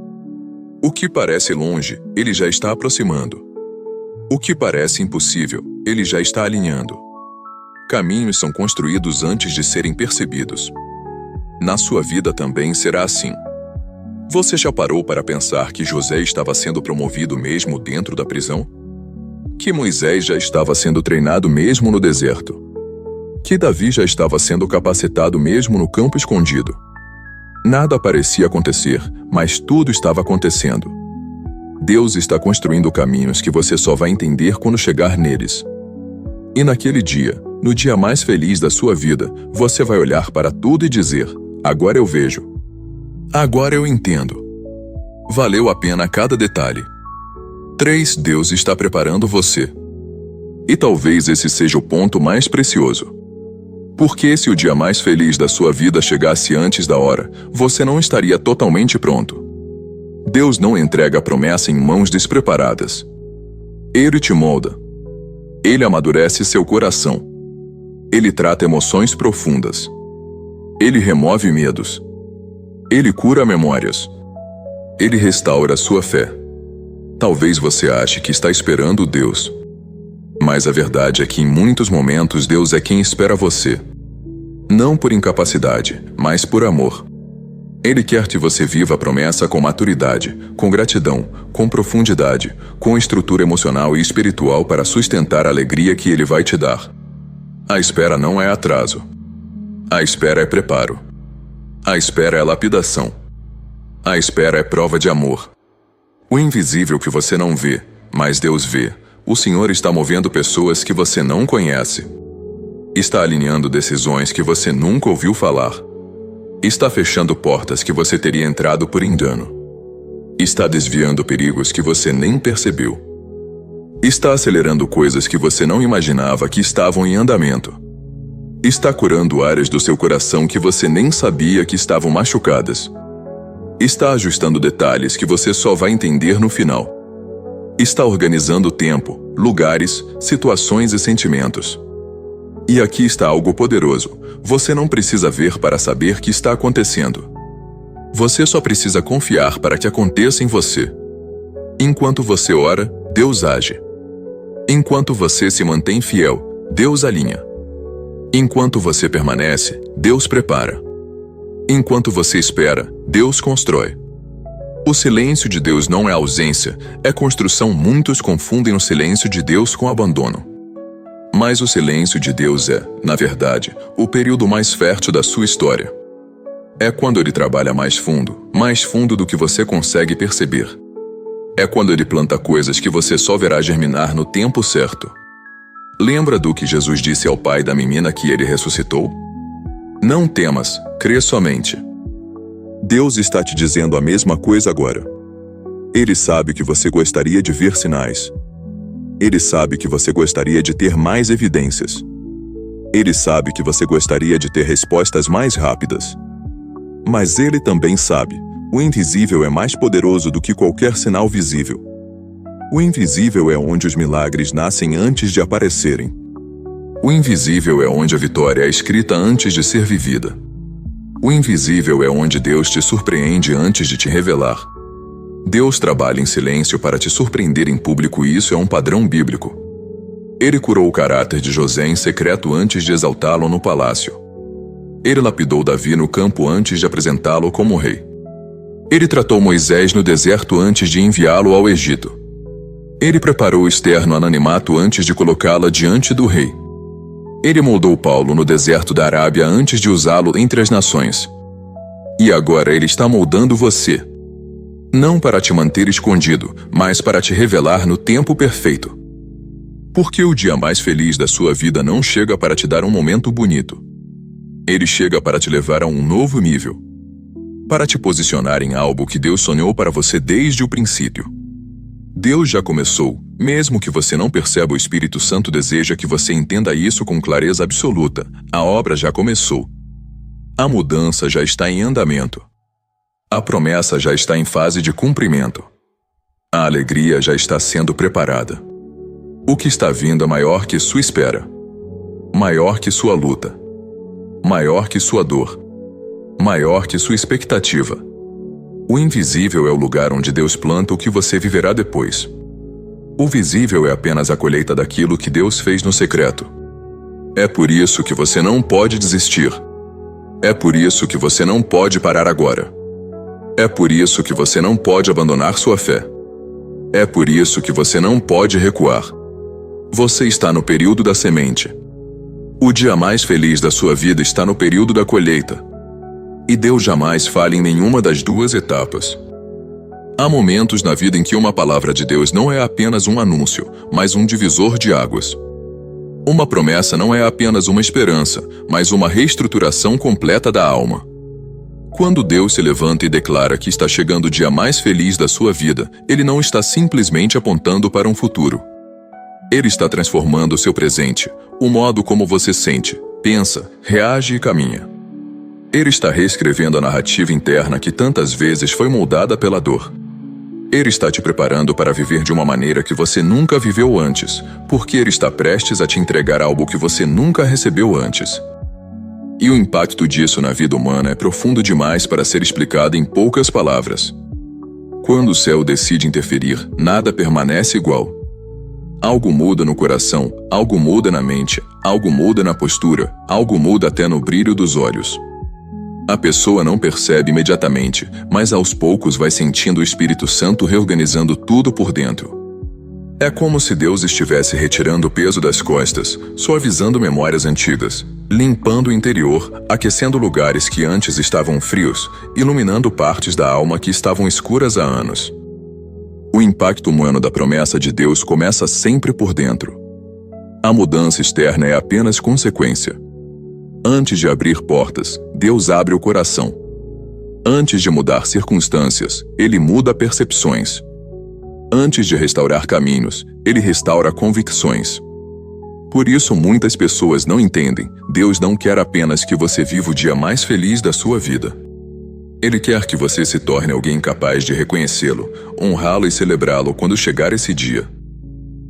O que parece longe, Ele já está aproximando. O que parece impossível, Ele já está alinhando. Caminhos são construídos antes de serem percebidos. Na sua vida também será assim. Você já parou para pensar que José estava sendo promovido mesmo dentro da prisão? Que Moisés já estava sendo treinado mesmo no deserto? Que Davi já estava sendo capacitado mesmo no campo escondido? Nada parecia acontecer, mas tudo estava acontecendo. Deus está construindo caminhos que você só vai entender quando chegar neles. E naquele dia, no dia mais feliz da sua vida, você vai olhar para tudo e dizer: agora eu vejo. Agora eu entendo. Valeu a pena cada detalhe. 3. Deus está preparando você. E talvez esse seja o ponto mais precioso. Porque se o dia mais feliz da sua vida chegasse antes da hora, você não estaria totalmente pronto. Deus não entrega a promessa em mãos despreparadas. Ele te molda. Ele amadurece seu coração. Ele trata emoções profundas. Ele remove medos. Ele cura memórias. Ele restaura sua fé. Talvez você ache que está esperando Deus. Mas a verdade é que em muitos momentos Deus é quem espera você. Não por incapacidade, mas por amor. Ele quer que você viva a promessa com maturidade, com gratidão, com profundidade, com estrutura emocional e espiritual para sustentar a alegria que Ele vai te dar. A espera não é atraso. A espera é preparo. A espera é lapidação. A espera é prova de amor. O invisível que você não vê, mas Deus vê. O Senhor está movendo pessoas que você não conhece. Está alinhando decisões que você nunca ouviu falar. Está fechando portas que você teria entrado por engano. Está desviando perigos que você nem percebeu. Está acelerando coisas que você não imaginava que estavam em andamento. Está curando áreas do seu coração que você nem sabia que estavam machucadas. Está ajustando detalhes que você só vai entender no final. Está organizando tempo, lugares, situações e sentimentos. E aqui está algo poderoso. Você não precisa ver para saber que está acontecendo. Você só precisa confiar para que aconteça em você. Enquanto você ora, Deus age. Enquanto você se mantém fiel, Deus alinha. Enquanto você permanece, Deus prepara. Enquanto você espera, Deus constrói. O silêncio de Deus não é ausência, é construção. Muitos confundem o silêncio de Deus com abandono. Mas o silêncio de Deus é, na verdade, o período mais fértil da sua história. É quando Ele trabalha mais fundo do que você consegue perceber. É quando Ele planta coisas que você só verá germinar no tempo certo. Lembra do que Jesus disse ao pai da menina que Ele ressuscitou? Não temas, crê somente. Deus está te dizendo a mesma coisa agora. Ele sabe que você gostaria de ver sinais. Ele sabe que você gostaria de ter mais evidências. Ele sabe que você gostaria de ter respostas mais rápidas. Mas Ele também sabe, o invisível é mais poderoso do que qualquer sinal visível. O invisível é onde os milagres nascem antes de aparecerem. O invisível é onde a vitória é escrita antes de ser vivida. O invisível é onde Deus te surpreende antes de te revelar. Deus trabalha em silêncio para te surpreender em público e isso é um padrão bíblico. Ele curou o caráter de José em secreto antes de exaltá-lo no palácio. Ele lapidou Davi no campo antes de apresentá-lo como rei. Ele tratou Moisés no deserto antes de enviá-lo ao Egito. Ele preparou Ester no anonimato antes de colocá-la diante do rei. Ele moldou Paulo no deserto da Arábia antes de usá-lo entre as nações. E agora ele está moldando você. Não para te manter escondido, mas para te revelar no tempo perfeito. Porque o dia mais feliz da sua vida não chega para te dar um momento bonito. Ele chega para te levar a um novo nível. Para te posicionar em algo que Deus sonhou para você desde o princípio. Deus já começou, mesmo que você não perceba. O Espírito Santo deseja que você entenda isso com clareza absoluta. A obra já começou. A mudança já está em andamento. A promessa já está em fase de cumprimento. A alegria já está sendo preparada. O que está vindo é maior que sua espera. Maior que sua luta. Maior que sua dor. Maior que sua expectativa. O invisível é o lugar onde Deus planta o que você viverá depois. O visível é apenas a colheita daquilo que Deus fez no secreto. É por isso que você não pode desistir. É por isso que você não pode parar agora. É por isso que você não pode abandonar sua fé. É por isso que você não pode recuar. Você está no período da semente. O dia mais feliz da sua vida está no período da colheita. E Deus jamais falha em nenhuma das duas etapas. Há momentos na vida em que uma palavra de Deus não é apenas um anúncio, mas um divisor de águas. Uma promessa não é apenas uma esperança, mas uma reestruturação completa da alma. Quando Deus se levanta e declara que está chegando o dia mais feliz da sua vida, Ele não está simplesmente apontando para um futuro. Ele está transformando o seu presente, o modo como você sente, pensa, reage e caminha. Ele está reescrevendo a narrativa interna que tantas vezes foi moldada pela dor. Ele está te preparando para viver de uma maneira que você nunca viveu antes, porque Ele está prestes a te entregar algo que você nunca recebeu antes. E o impacto disso na vida humana é profundo demais para ser explicado em poucas palavras. Quando o céu decide interferir, nada permanece igual. Algo muda no coração, algo muda na mente, algo muda na postura, algo muda até no brilho dos olhos. A pessoa não percebe imediatamente, mas aos poucos vai sentindo o Espírito Santo reorganizando tudo por dentro. É como se Deus estivesse retirando o peso das costas, suavizando memórias antigas, limpando o interior, aquecendo lugares que antes estavam frios, iluminando partes da alma que estavam escuras há anos. O impacto humano da promessa de Deus começa sempre por dentro. A mudança externa é apenas consequência. Antes de abrir portas, Deus abre o coração. Antes de mudar circunstâncias, Ele muda percepções. Antes de restaurar caminhos, Ele restaura convicções. Por isso muitas pessoas não entendem. Deus não quer apenas que você viva o dia mais feliz da sua vida. Ele quer que você se torne alguém capaz de reconhecê-lo, honrá-lo e celebrá-lo quando chegar esse dia.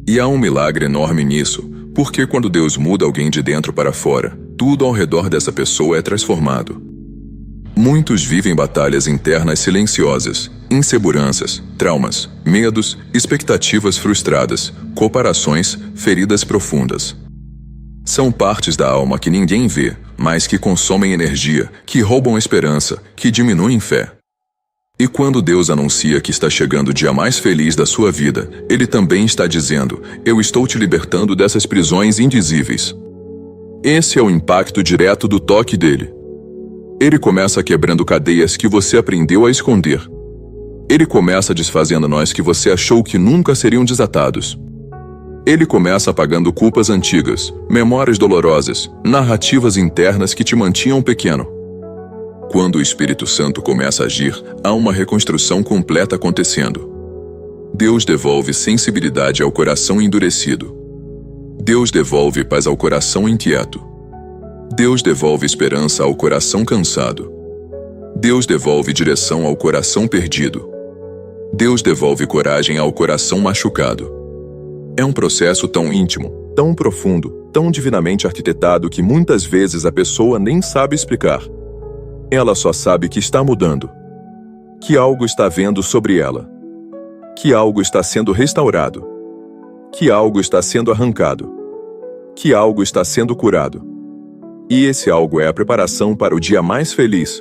E há um milagre enorme nisso, porque quando Deus muda alguém de dentro para fora, tudo ao redor dessa pessoa é transformado. Muitos vivem batalhas internas silenciosas, inseguranças, traumas, medos, expectativas frustradas, comparações, feridas profundas. São partes da alma que ninguém vê, mas que consomem energia, que roubam esperança, que diminuem fé. E quando Deus anuncia que está chegando o dia mais feliz da sua vida, Ele também está dizendo: eu estou te libertando dessas prisões indizíveis. Esse é o impacto direto do toque dele. Ele começa quebrando cadeias que você aprendeu a esconder. Ele começa desfazendo nós que você achou que nunca seriam desatados. Ele começa apagando culpas antigas, memórias dolorosas, narrativas internas que te mantinham pequeno. Quando o Espírito Santo começa a agir, há uma reconstrução completa acontecendo. Deus devolve sensibilidade ao coração endurecido. Deus devolve paz ao coração inquieto. Deus devolve esperança ao coração cansado. Deus devolve direção ao coração perdido. Deus devolve coragem ao coração machucado. É um processo tão íntimo, tão profundo, tão divinamente arquitetado que muitas vezes a pessoa nem sabe explicar. Ela só sabe que está mudando. Que algo está vendo sobre ela. Que algo está sendo restaurado. Que algo está sendo arrancado. Que algo está sendo curado. E esse algo é a preparação para o dia mais feliz.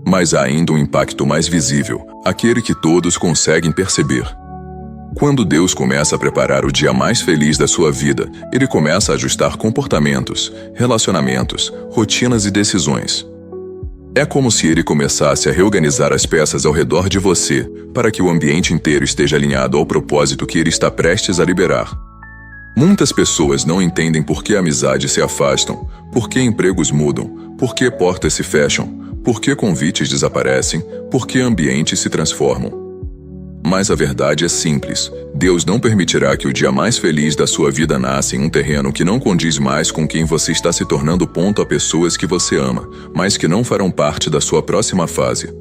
Mas há ainda um impacto mais visível, aquele que todos conseguem perceber. Quando Deus começa a preparar o dia mais feliz da sua vida, Ele começa a ajustar comportamentos, relacionamentos, rotinas e decisões. É como se Ele começasse a reorganizar as peças ao redor de você, para que o ambiente inteiro esteja alinhado ao propósito que Ele está prestes a liberar. Muitas pessoas não entendem por que amizades se afastam, por que empregos mudam, por que portas se fecham, por que convites desaparecem, por que ambientes se transformam. Mas a verdade é simples. Deus não permitirá que o dia mais feliz da sua vida nasça em um terreno que não condiz mais com quem você está se tornando ponto a pessoas que você ama, mas que não farão parte da sua próxima fase.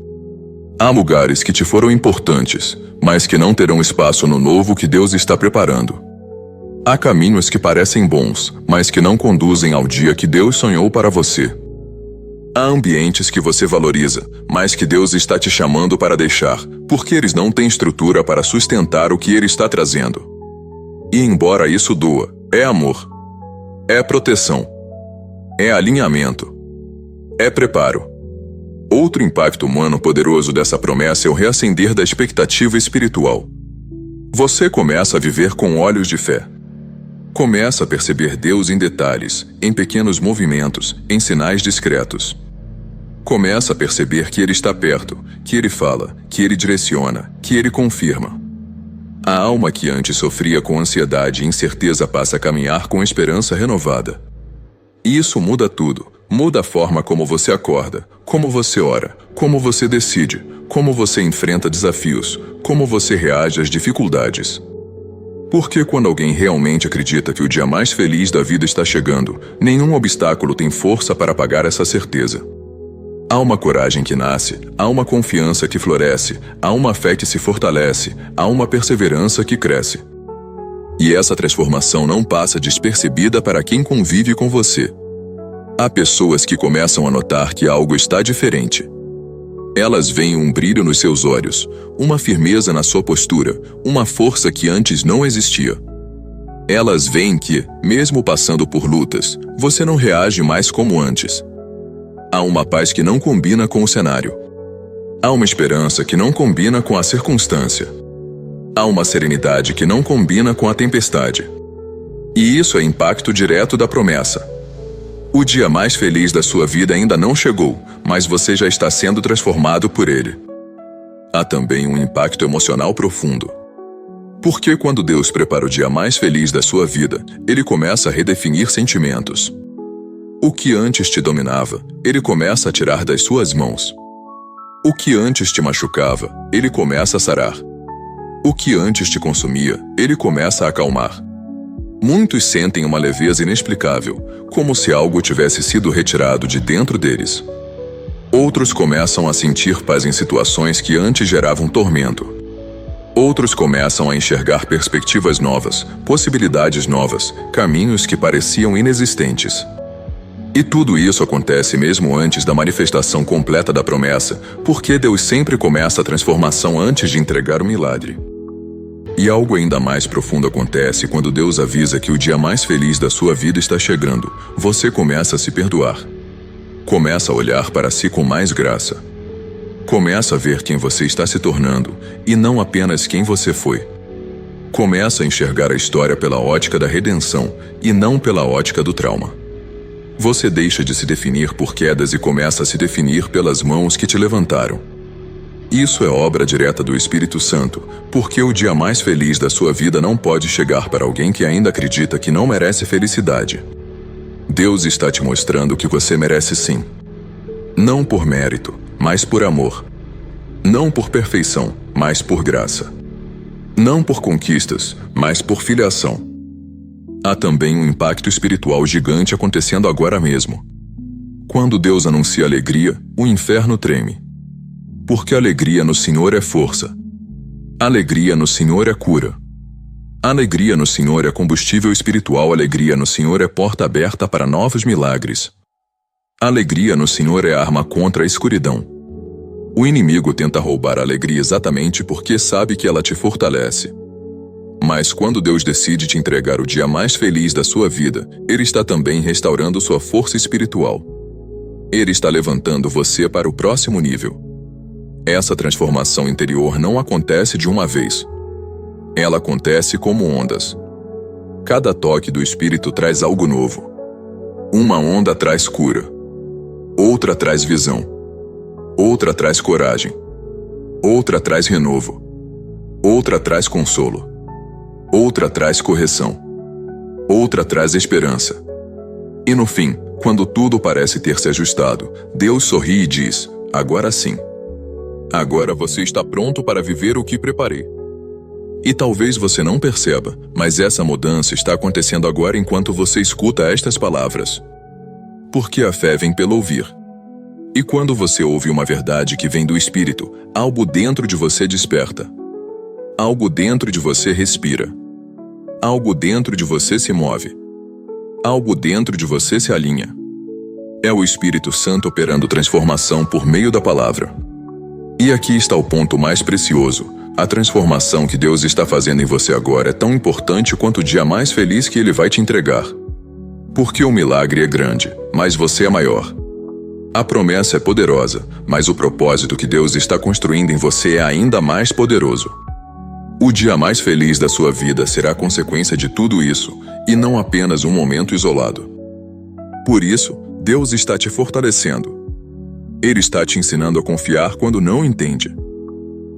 Há lugares que te foram importantes, mas que não terão espaço no novo que Deus está preparando. Há caminhos que parecem bons, mas que não conduzem ao dia que Deus sonhou para você. Há ambientes que você valoriza, mas que Deus está te chamando para deixar, porque eles não têm estrutura para sustentar o que Ele está trazendo. E embora isso doa, é amor. É proteção. É alinhamento. É preparo. Outro impacto humano poderoso dessa promessa é o reacender da expectativa espiritual. Você começa a viver com olhos de fé. Começa a perceber Deus em detalhes, em pequenos movimentos, em sinais discretos. Começa a perceber que Ele está perto, que Ele fala, que Ele direciona, que Ele confirma. A alma que antes sofria com ansiedade e incerteza passa a caminhar com esperança renovada. E isso muda tudo. Muda a forma como você acorda, como você ora, como você decide, como você enfrenta desafios, como você reage às dificuldades. Porque quando alguém realmente acredita que o dia mais feliz da vida está chegando, nenhum obstáculo tem força para apagar essa certeza. Há uma coragem que nasce, há uma confiança que floresce, há uma fé que se fortalece, há uma perseverança que cresce. E essa transformação não passa despercebida para quem convive com você. Há pessoas que começam a notar que algo está diferente. Elas veem um brilho nos seus olhos, uma firmeza na sua postura, uma força que antes não existia. Elas veem que, mesmo passando por lutas, você não reage mais como antes. Há uma paz que não combina com o cenário. Há uma esperança que não combina com a circunstância. Há uma serenidade que não combina com a tempestade. E isso é impacto direto da promessa. O dia mais feliz da sua vida ainda não chegou, mas você já está sendo transformado por ele. Há também um impacto emocional profundo. Porque quando Deus prepara o dia mais feliz da sua vida, Ele começa a redefinir sentimentos. O que antes te dominava, Ele começa a tirar das suas mãos. O que antes te machucava, Ele começa a sarar. O que antes te consumia, Ele começa a acalmar. Muitos sentem uma leveza inexplicável, como se algo tivesse sido retirado de dentro deles. Outros começam a sentir paz em situações que antes geravam tormento. Outros começam a enxergar perspectivas novas, possibilidades novas, caminhos que pareciam inexistentes. E tudo isso acontece mesmo antes da manifestação completa da promessa, porque Deus sempre começa a transformação antes de entregar o milagre. E algo ainda mais profundo acontece quando Deus avisa que o dia mais feliz da sua vida está chegando. Você começa a se perdoar. Começa a olhar para si com mais graça. Começa a ver quem você está se tornando, e não apenas quem você foi. Começa a enxergar a história pela ótica da redenção, e não pela ótica do trauma. Você deixa de se definir por quedas e começa a se definir pelas mãos que te levantaram. Isso é obra direta do Espírito Santo, porque o dia mais feliz da sua vida não pode chegar para alguém que ainda acredita que não merece felicidade. Deus está te mostrando que você merece sim. Não por mérito, mas por amor. Não por perfeição, mas por graça. Não por conquistas, mas por filiação. Há também um impacto espiritual gigante acontecendo agora mesmo. Quando Deus anuncia alegria, o inferno treme. Porque alegria no Senhor é força. Alegria no Senhor é cura. Alegria no Senhor é combustível espiritual. Alegria no Senhor é porta aberta para novos milagres. Alegria no Senhor é arma contra a escuridão. O inimigo tenta roubar a alegria exatamente porque sabe que ela te fortalece. Mas quando Deus decide te entregar o dia mais feliz da sua vida, Ele está também restaurando sua força espiritual. Ele está levantando você para o próximo nível. Essa transformação interior não acontece de uma vez. Ela acontece como ondas. Cada toque do Espírito traz algo novo. Uma onda traz cura. Outra traz visão. Outra traz coragem. Outra traz renovo. Outra traz consolo. Outra traz correção. Outra traz esperança. E no fim, quando tudo parece ter se ajustado, Deus sorri e diz: agora sim. Agora você está pronto para viver o que preparei. E talvez você não perceba, mas essa mudança está acontecendo agora enquanto você escuta estas palavras. Porque a fé vem pelo ouvir. E quando você ouve uma verdade que vem do Espírito, algo dentro de você desperta. Algo dentro de você respira. Algo dentro de você se move. Algo dentro de você se alinha. É o Espírito Santo operando transformação por meio da palavra. E aqui está o ponto mais precioso. A transformação que Deus está fazendo em você agora é tão importante quanto o dia mais feliz que Ele vai te entregar. Porque o milagre é grande, mas você é maior. A promessa é poderosa, mas o propósito que Deus está construindo em você é ainda mais poderoso. O dia mais feliz da sua vida será consequência de tudo isso, e não apenas um momento isolado. Por isso, Deus está te fortalecendo. Ele está te ensinando a confiar quando não entende.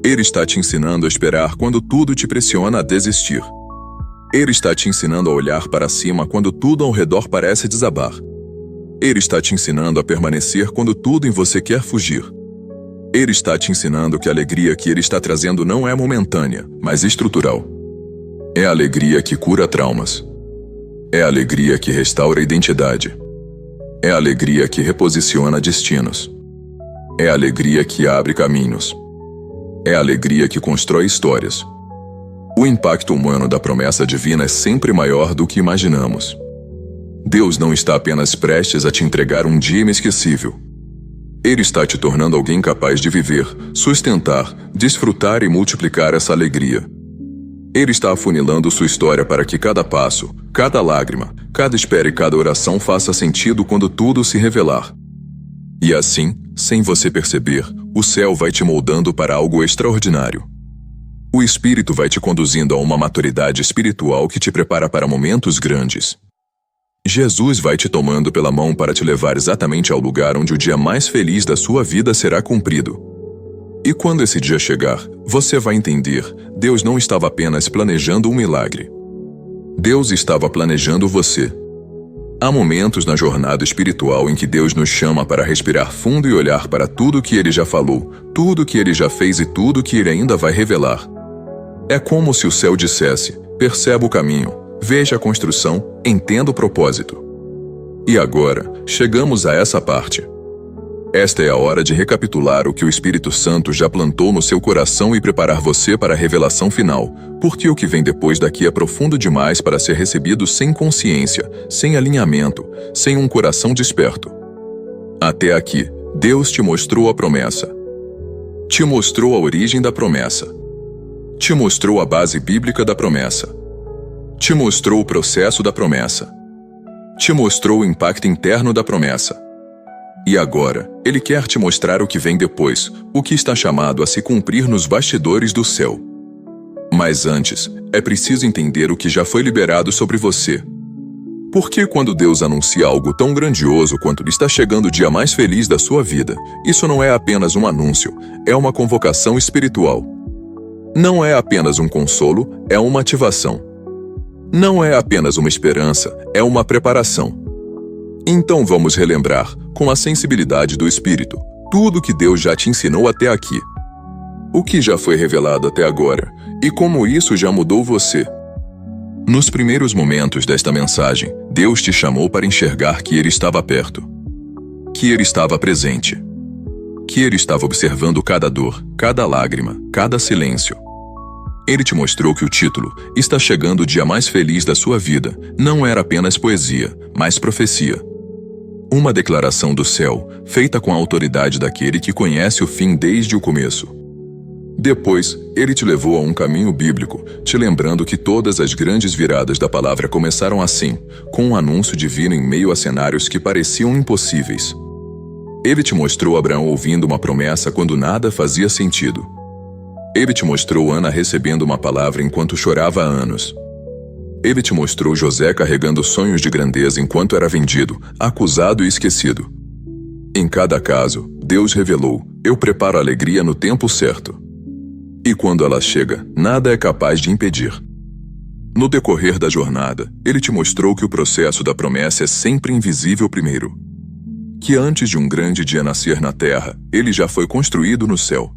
Ele está te ensinando a esperar quando tudo te pressiona a desistir. Ele está te ensinando a olhar para cima quando tudo ao redor parece desabar. Ele está te ensinando a permanecer quando tudo em você quer fugir. Ele está te ensinando que a alegria que Ele está trazendo não é momentânea, mas estrutural. É a alegria que cura traumas. É a alegria que restaura a identidade. É a alegria que reposiciona destinos. É a alegria que abre caminhos. É a alegria que constrói histórias. O impacto humano da promessa divina é sempre maior do que imaginamos. Deus não está apenas prestes a te entregar um dia inesquecível. Ele está te tornando alguém capaz de viver, sustentar, desfrutar e multiplicar essa alegria. Ele está afunilando sua história para que cada passo, cada lágrima, cada espera e cada oração faça sentido quando tudo se revelar. E assim, sem você perceber, o céu vai te moldando para algo extraordinário. O Espírito vai te conduzindo a uma maturidade espiritual que te prepara para momentos grandes. Jesus vai te tomando pela mão para te levar exatamente ao lugar onde o dia mais feliz da sua vida será cumprido. E quando esse dia chegar, você vai entender, Deus não estava apenas planejando um milagre. Deus estava planejando você. Há momentos na jornada espiritual em que Deus nos chama para respirar fundo e olhar para tudo que Ele já falou, tudo que Ele já fez e tudo que Ele ainda vai revelar. É como se o céu dissesse: perceba o caminho, veja a construção, entenda o propósito. E agora, chegamos a essa parte. Esta é a hora de recapitular o que o Espírito Santo já plantou no seu coração e preparar você para a revelação final, porque o que vem depois daqui é profundo demais para ser recebido sem consciência, sem alinhamento, sem um coração desperto. Até aqui, Deus te mostrou a promessa. Te mostrou a origem da promessa. Te mostrou a base bíblica da promessa. Te mostrou o processo da promessa. Te mostrou o impacto interno da promessa. E agora, Ele quer te mostrar o que vem depois, o que está chamado a se cumprir nos bastidores do céu. Mas antes, é preciso entender o que já foi liberado sobre você. Porque quando Deus anuncia algo tão grandioso quanto está chegando o dia mais feliz da sua vida, isso não é apenas um anúncio, é uma convocação espiritual. Não é apenas um consolo, é uma ativação. Não é apenas uma esperança, é uma preparação. Então vamos relembrar, com a sensibilidade do Espírito, tudo que Deus já te ensinou até aqui. O que já foi revelado até agora, e como isso já mudou você. Nos primeiros momentos desta mensagem, Deus te chamou para enxergar que Ele estava perto. Que Ele estava presente. Que Ele estava observando cada dor, cada lágrima, cada silêncio. Ele te mostrou que o título, Está Chegando o Dia Mais Feliz da Sua Vida, não era apenas poesia, mas profecia. Uma declaração do céu, feita com a autoridade daquele que conhece o fim desde o começo. Depois, Ele te levou a um caminho bíblico, te lembrando que todas as grandes viradas da palavra começaram assim, com um anúncio divino em meio a cenários que pareciam impossíveis. Ele te mostrou Abraão ouvindo uma promessa quando nada fazia sentido. Ele te mostrou Ana recebendo uma palavra enquanto chorava há anos. Ele te mostrou José carregando sonhos de grandeza enquanto era vendido, acusado e esquecido. Em cada caso, Deus revelou: eu preparo a alegria no tempo certo. E quando ela chega, nada é capaz de impedir. No decorrer da jornada, Ele te mostrou que o processo da promessa é sempre invisível primeiro. Que antes de um grande dia nascer na terra, ele já foi construído no céu.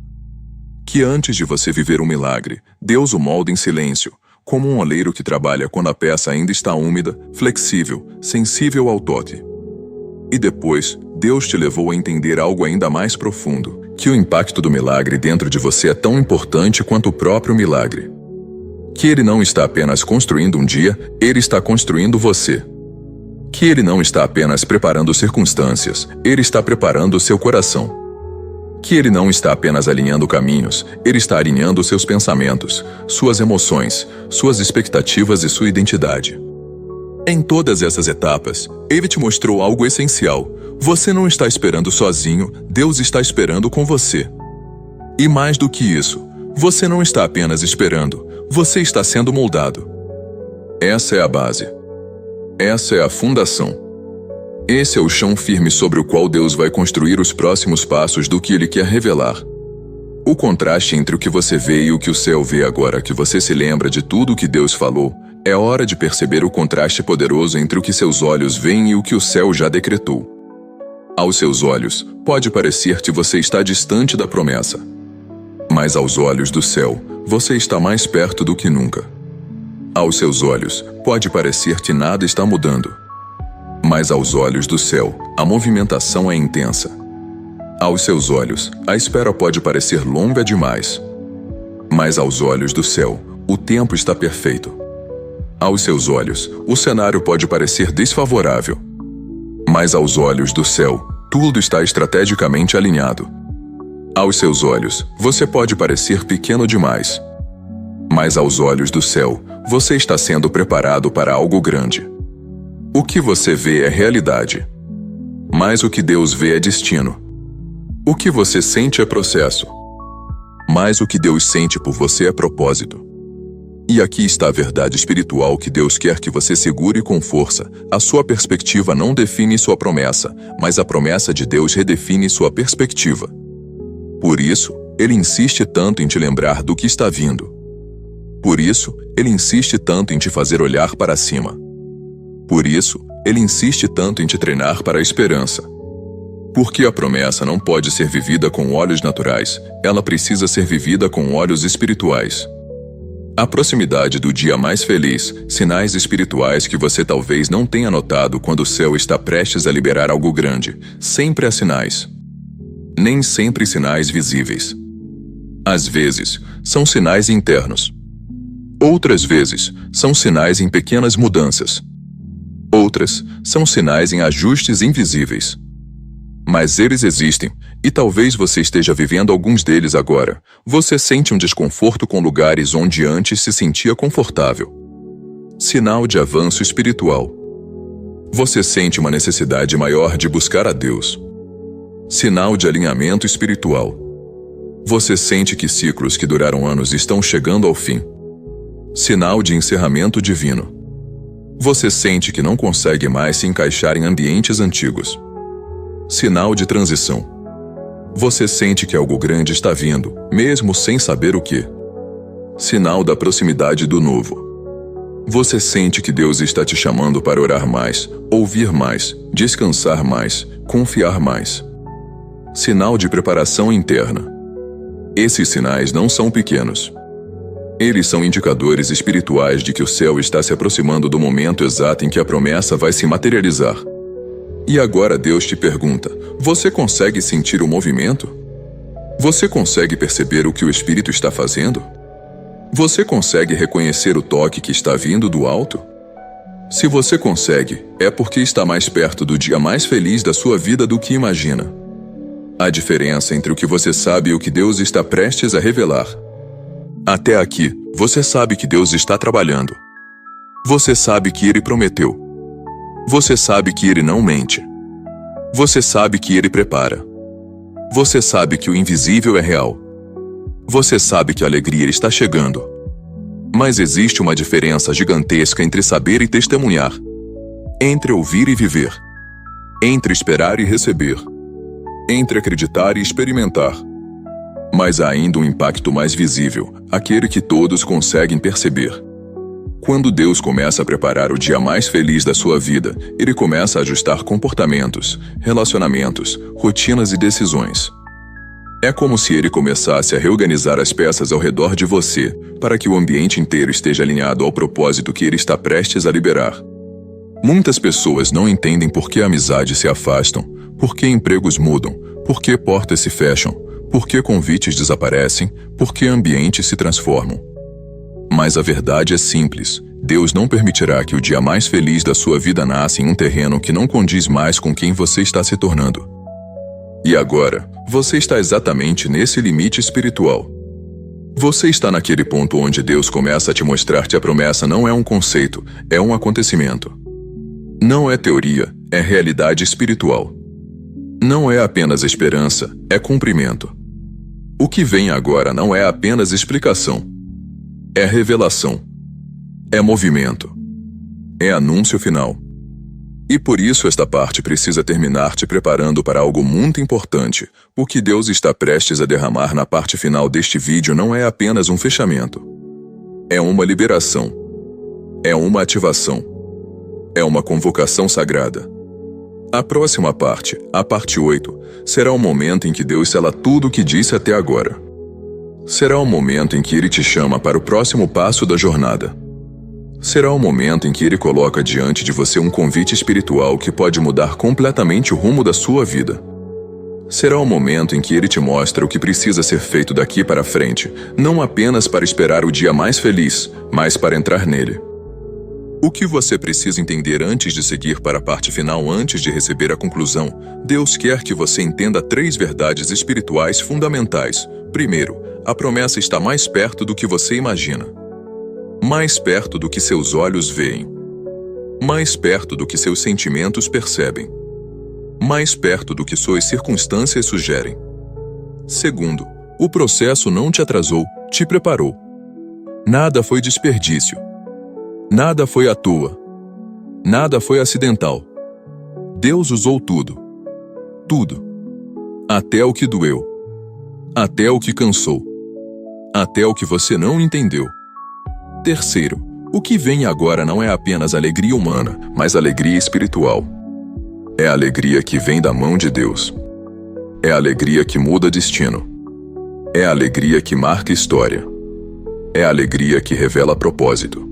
Que antes de você viver um milagre, Deus o molda em silêncio, como um oleiro que trabalha quando a peça ainda está úmida, flexível, sensível ao toque. E depois, Deus te levou a entender algo ainda mais profundo, que o impacto do milagre dentro de você é tão importante quanto o próprio milagre. Que Ele não está apenas construindo um dia, Ele está construindo você. Que Ele não está apenas preparando circunstâncias, Ele está preparando o seu coração. Que Ele não está apenas alinhando caminhos, Ele está alinhando seus pensamentos, suas emoções, suas expectativas e sua identidade. Em todas essas etapas, Ele te mostrou algo essencial. Você não está esperando sozinho, Deus está esperando com você. E mais do que isso, você não está apenas esperando, você está sendo moldado. Essa é a base. Essa é a fundação. Esse é o chão firme sobre o qual Deus vai construir os próximos passos do que Ele quer revelar. O contraste entre o que você vê e o que o céu vê agora que você se lembra de tudo o que Deus falou, é hora de perceber o contraste poderoso entre o que seus olhos veem e o que o céu já decretou. Aos seus olhos, pode parecer que você está distante da promessa. Mas aos olhos do céu, você está mais perto do que nunca. Aos seus olhos, pode parecer que nada está mudando. Mas aos olhos do céu, a movimentação é intensa. Aos seus olhos, a espera pode parecer longa demais. Mas aos olhos do céu, o tempo está perfeito. Aos seus olhos, o cenário pode parecer desfavorável. Mas aos olhos do céu, tudo está estrategicamente alinhado. Aos seus olhos, você pode parecer pequeno demais. Mas aos olhos do céu, você está sendo preparado para algo grande. O que você vê é realidade. Mas o que Deus vê é destino. O que você sente é processo. Mas o que Deus sente por você é propósito. E aqui está a verdade espiritual que Deus quer que você segure com força. A sua perspectiva não define sua promessa, mas a promessa de Deus redefine sua perspectiva. Por isso, Ele insiste tanto em te lembrar do que está vindo. Por isso, Ele insiste tanto em te fazer olhar para cima. Por isso, Ele insiste tanto em te treinar para a esperança. Porque a promessa não pode ser vivida com olhos naturais, ela precisa ser vivida com olhos espirituais. A proximidade do dia mais feliz, sinais espirituais que você talvez não tenha notado quando o céu está prestes a liberar algo grande, sempre há sinais. Nem sempre sinais visíveis. Às vezes, são sinais internos. Outras vezes, são sinais em pequenas mudanças. Outras, são sinais em ajustes invisíveis. Mas eles existem, e talvez você esteja vivendo alguns deles agora. Você sente um desconforto com lugares onde antes se sentia confortável. Sinal de avanço espiritual. Você sente uma necessidade maior de buscar a Deus. Sinal de alinhamento espiritual. Você sente que ciclos que duraram anos estão chegando ao fim. Sinal de encerramento divino. Você sente que não consegue mais se encaixar em ambientes antigos. Sinal de transição. Você sente que algo grande está vindo, mesmo sem saber o que. Sinal da proximidade do novo. Você sente que Deus está te chamando para orar mais, ouvir mais, descansar mais, confiar mais. Sinal de preparação interna. Esses sinais não são pequenos. Eles são indicadores espirituais de que o céu está se aproximando do momento exato em que a promessa vai se materializar. E agora Deus te pergunta: você consegue sentir o movimento? Você consegue perceber o que o Espírito está fazendo? Você consegue reconhecer o toque que está vindo do alto? Se você consegue, é porque está mais perto do dia mais feliz da sua vida do que imagina. A diferença entre o que você sabe e o que Deus está prestes a revelar. Até aqui, você sabe que Deus está trabalhando. Você sabe que Ele prometeu. Você sabe que Ele não mente. Você sabe que Ele prepara. Você sabe que o invisível é real. Você sabe que a alegria está chegando. Mas existe uma diferença gigantesca entre saber e testemunhar. Entre ouvir e viver. Entre esperar e receber. Entre acreditar e experimentar. Mas há ainda um impacto mais visível, aquele que todos conseguem perceber. Quando Deus começa a preparar o dia mais feliz da sua vida, Ele começa a ajustar comportamentos, relacionamentos, rotinas e decisões. É como se Ele começasse a reorganizar as peças ao redor de você, para que o ambiente inteiro esteja alinhado ao propósito que Ele está prestes a liberar. Muitas pessoas não entendem por que amizades se afastam, por que empregos mudam, por que portas se fecham, por que convites desaparecem, por que ambientes se transformam. Mas a verdade é simples. Deus não permitirá que o dia mais feliz da sua vida nasça em um terreno que não condiz mais com quem você está se tornando. E agora, você está exatamente nesse limite espiritual. Você está naquele ponto onde Deus começa a te mostrar que a promessa não é um conceito, é um acontecimento. Não é teoria, é realidade espiritual. Não é apenas esperança, é cumprimento. O que vem agora não é apenas explicação. É revelação. É movimento. É anúncio final. E por isso esta parte precisa terminar te preparando para algo muito importante. O que Deus está prestes a derramar na parte final deste vídeo não é apenas um fechamento. É uma liberação. É uma ativação. É uma convocação sagrada. A próxima parte, a parte 8, será o momento em que Deus sela tudo o que disse até agora. Será o momento em que Ele te chama para o próximo passo da jornada. Será o momento em que Ele coloca diante de você um convite espiritual que pode mudar completamente o rumo da sua vida. Será o momento em que Ele te mostra o que precisa ser feito daqui para frente, não apenas para esperar o dia mais feliz, mas para entrar nele. O que você precisa entender antes de seguir para a parte final, antes de receber a conclusão? Deus quer que você entenda 3 verdades espirituais fundamentais. Primeiro, a promessa está mais perto do que você imagina. Mais perto do que seus olhos veem. Mais perto do que seus sentimentos percebem. Mais perto do que suas circunstâncias sugerem. Segundo, o processo não te atrasou, te preparou. Nada foi desperdício. Nada foi à toa. Nada foi acidental. Deus usou tudo. Tudo. Até o que doeu. Até o que cansou. Até o que você não entendeu. Terceiro, o que vem agora não é apenas alegria humana, mas alegria espiritual. É a alegria que vem da mão de Deus. É a alegria que muda destino. É a alegria que marca história. É a alegria que revela propósito.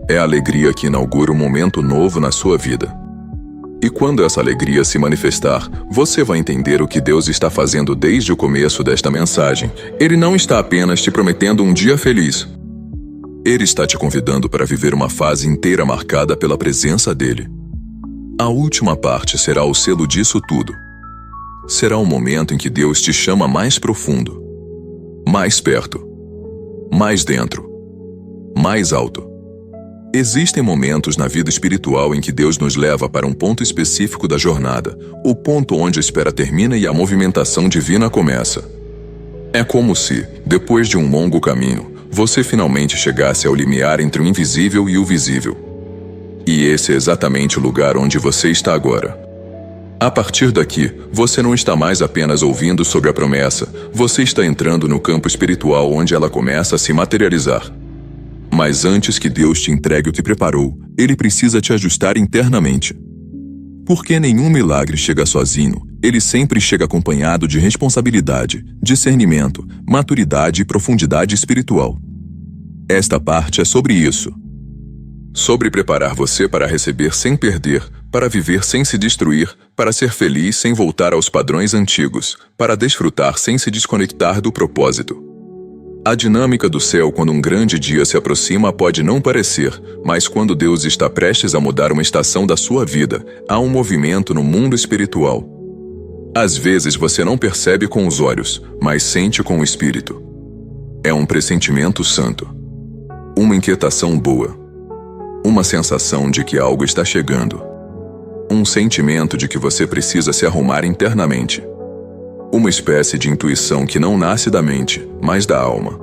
É a alegria que inaugura um momento novo na sua vida. E quando essa alegria se manifestar, você vai entender o que Deus está fazendo desde o começo desta mensagem. Ele não está apenas te prometendo um dia feliz. Ele está te convidando para viver uma fase inteira marcada pela presença dele. A última parte será o selo disso tudo. Será um momento em que Deus te chama mais profundo, mais perto, mais dentro, mais alto. Existem momentos na vida espiritual em que Deus nos leva para um ponto específico da jornada, o ponto onde a espera termina e a movimentação divina começa. É como se, depois de um longo caminho, você finalmente chegasse ao limiar entre o invisível e o visível. E esse é exatamente o lugar onde você está agora. A partir daqui, você não está mais apenas ouvindo sobre a promessa, você está entrando no campo espiritual onde ela começa a se materializar. Mas antes que Deus te entregue o que preparou, Ele precisa te ajustar internamente. Porque nenhum milagre chega sozinho, ele sempre chega acompanhado de responsabilidade, discernimento, maturidade e profundidade espiritual. Esta parte é sobre isso. Sobre preparar você para receber sem perder, para viver sem se destruir, para ser feliz sem voltar aos padrões antigos, para desfrutar sem se desconectar do propósito. A dinâmica do céu quando um grande dia se aproxima pode não parecer, mas quando Deus está prestes a mudar uma estação da sua vida, há um movimento no mundo espiritual. Às vezes você não percebe com os olhos, mas sente com o espírito. É um pressentimento santo. Uma inquietação boa. Uma sensação de que algo está chegando. Um sentimento de que você precisa se arrumar internamente. uma espécie de intuição que não nasce da mente, mas da alma.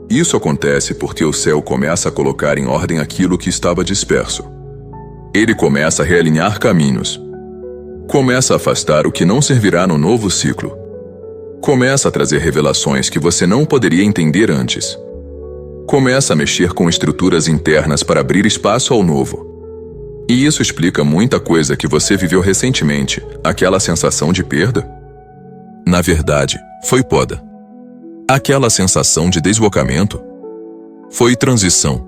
Isso acontece porque o céu começa a colocar em ordem aquilo que estava disperso. Ele começa a realinhar caminhos. Começa a afastar o que não servirá no novo ciclo. Começa a trazer revelações que você não poderia entender antes. Começa a mexer com estruturas internas para abrir espaço ao novo. E isso explica muita coisa que você viveu recentemente, aquela sensação de perda. Na verdade, foi poda. Aquela sensação de deslocamento foi transição.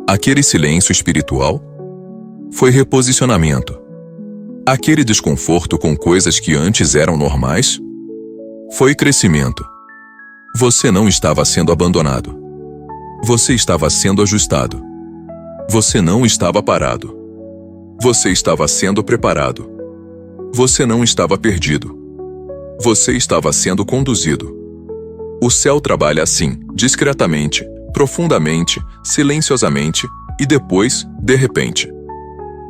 Aquele silêncio espiritual foi reposicionamento. Aquele desconforto com coisas que antes eram normais foi crescimento. Você não estava sendo abandonado. Você estava sendo ajustado. Você não estava parado. Você estava sendo preparado. Você não estava perdido. Você estava sendo conduzido. O céu trabalha assim, discretamente, profundamente, silenciosamente e depois, de repente.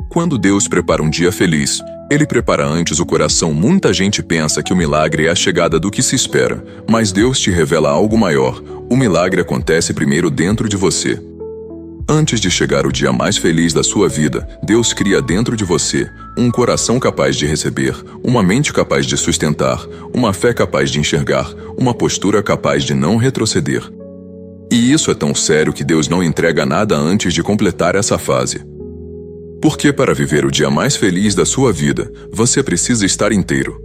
Quando Deus prepara um dia feliz, Ele prepara antes o coração. Muita gente pensa que o milagre é a chegada do que se espera, mas Deus te revela algo maior. O milagre acontece primeiro dentro de você. Antes de chegar o dia mais feliz da sua vida, Deus cria dentro de você um coração capaz de receber, uma mente capaz de sustentar, uma fé capaz de enxergar, uma postura capaz de não retroceder. E isso é tão sério que Deus não entrega nada antes de completar essa fase. Porque para viver o dia mais feliz da sua vida, você precisa estar inteiro.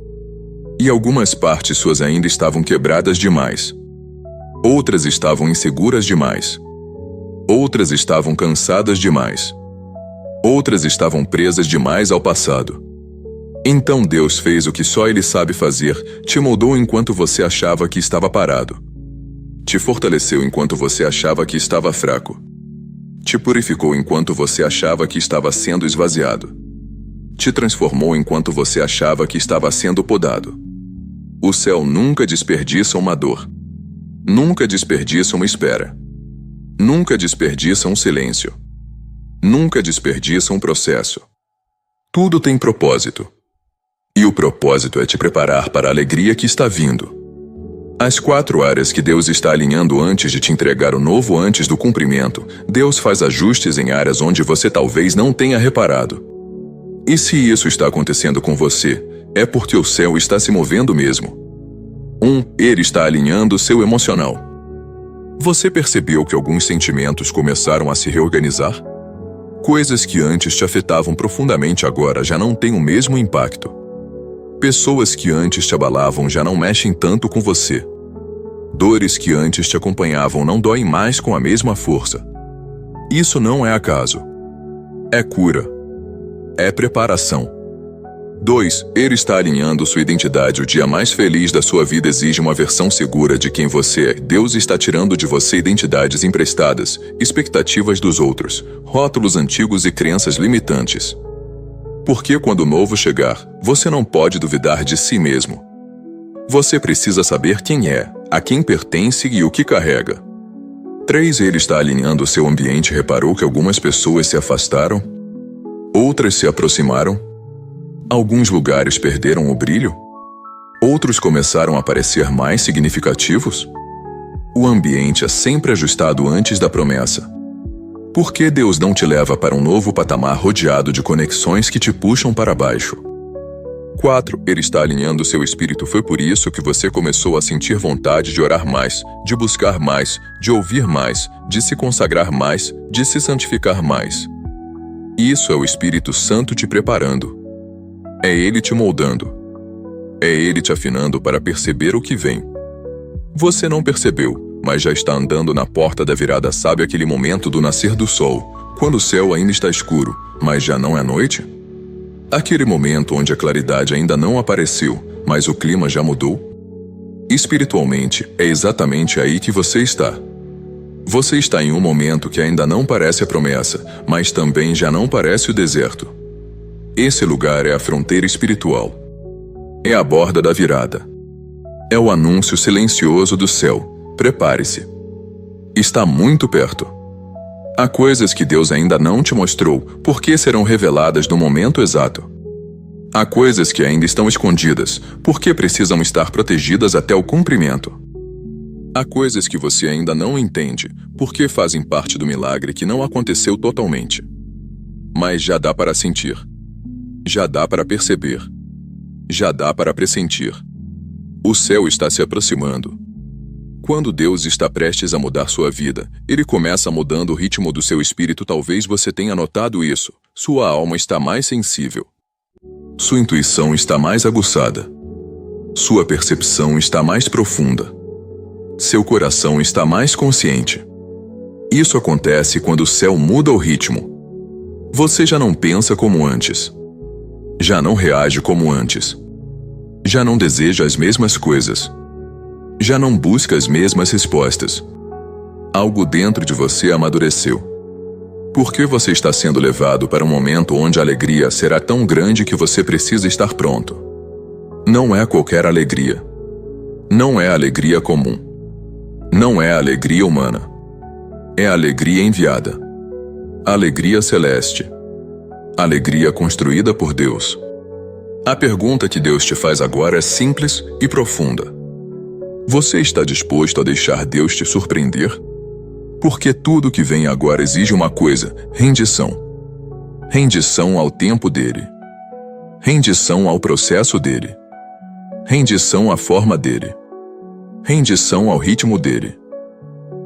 E algumas partes suas ainda estavam quebradas demais. Outras estavam inseguras demais. Outras estavam cansadas demais. Outras estavam presas demais ao passado. Então Deus fez o que só Ele sabe fazer, te moldou enquanto você achava que estava parado. Te fortaleceu enquanto você achava que estava fraco. Te purificou enquanto você achava que estava sendo esvaziado. Te transformou enquanto você achava que estava sendo podado. O céu nunca desperdiça uma dor. Nunca desperdiça uma espera. Nunca desperdiça um silêncio. Nunca desperdiça um processo. Tudo tem propósito. E o propósito é te preparar para a alegria que está vindo. As 4 áreas que Deus está alinhando antes de te entregar o novo antes do cumprimento, Deus faz ajustes em áreas onde você talvez não tenha reparado. E se isso está acontecendo com você, é porque o céu está se movendo mesmo. Ele está alinhando seu emocional. Você percebeu que alguns sentimentos começaram a se reorganizar? Coisas que antes te afetavam profundamente agora já não têm o mesmo impacto. Pessoas que antes te abalavam já não mexem tanto com você. Dores que antes te acompanhavam não doem mais com a mesma força. Isso não é acaso. É cura. É preparação. 2. Ele está alinhando sua identidade. O dia mais feliz da sua vida exige uma versão segura de quem você é. Deus está tirando de você identidades emprestadas, expectativas dos outros, rótulos antigos e crenças limitantes. Porque quando o novo chegar, você não pode duvidar de si mesmo. Você precisa saber quem é, a quem pertence e o que carrega. 3. Ele está alinhando seu ambiente. Reparou que algumas pessoas se afastaram? Outras se aproximaram? Alguns lugares perderam o brilho? Outros começaram a parecer mais significativos? O ambiente é sempre ajustado antes da promessa. Por que Deus não te leva para um novo patamar rodeado de conexões que te puxam para baixo? 4. Ele está alinhando seu espírito. Foi por isso que você começou a sentir vontade de orar mais, de buscar mais, de ouvir mais, de se consagrar mais, de se santificar mais. Isso é o Espírito Santo te preparando. É Ele te moldando. É Ele te afinando para perceber o que vem. Você não percebeu, mas já está andando na porta da virada. Sabe aquele momento do nascer do sol, quando o céu ainda está escuro, mas já não é noite? Aquele momento onde a claridade ainda não apareceu, mas o clima já mudou? Espiritualmente, é exatamente aí que você está. Você está em um momento que ainda não parece a promessa, mas também já não parece o deserto. Esse lugar é a fronteira espiritual. É a borda da virada. É o anúncio silencioso do céu. Prepare-se. Está muito perto. Há coisas que Deus ainda não te mostrou, porque serão reveladas no momento exato. Há coisas que ainda estão escondidas, porque precisam estar protegidas até o cumprimento. Há coisas que você ainda não entende, porque fazem parte do milagre que não aconteceu totalmente. Mas já dá para sentir. Já dá para perceber. Já dá para pressentir. O céu está se aproximando. Quando Deus está prestes a mudar sua vida, Ele começa mudando o ritmo do seu espírito. Talvez você tenha notado isso. Sua alma está mais sensível. Sua intuição está mais aguçada. Sua percepção está mais profunda. Seu coração está mais consciente. Isso acontece quando o céu muda o ritmo. Você já não pensa como antes. Já não reage como antes. Já não deseja as mesmas coisas. Já não busca as mesmas respostas. Algo dentro de você amadureceu. Porque você está sendo levado para um momento onde a alegria será tão grande que você precisa estar pronto. Não é qualquer alegria. Não é alegria comum. Não é alegria humana. É alegria enviada. Alegria celeste. Alegria construída por Deus. A pergunta que Deus te faz agora é simples e profunda. Você está disposto a deixar Deus te surpreender? Porque tudo que vem agora exige uma coisa: rendição. Rendição ao tempo dele. Rendição ao processo dele. Rendição à forma dele. Rendição ao ritmo dele.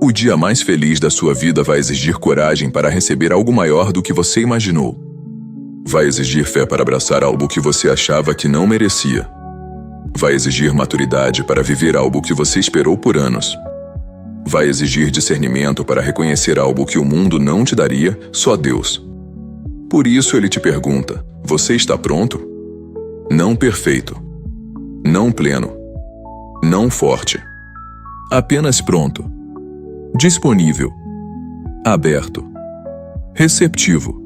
O dia mais feliz da sua vida vai exigir coragem para receber algo maior do que você imaginou. Vai exigir fé para abraçar algo que você achava que não merecia. Vai exigir maturidade para viver algo que você esperou por anos. Vai exigir discernimento para reconhecer algo que o mundo não te daria, só Deus. Por isso ele te pergunta: você está pronto? Não perfeito. Não pleno. Não forte. Apenas pronto. Disponível. Aberto. Receptivo.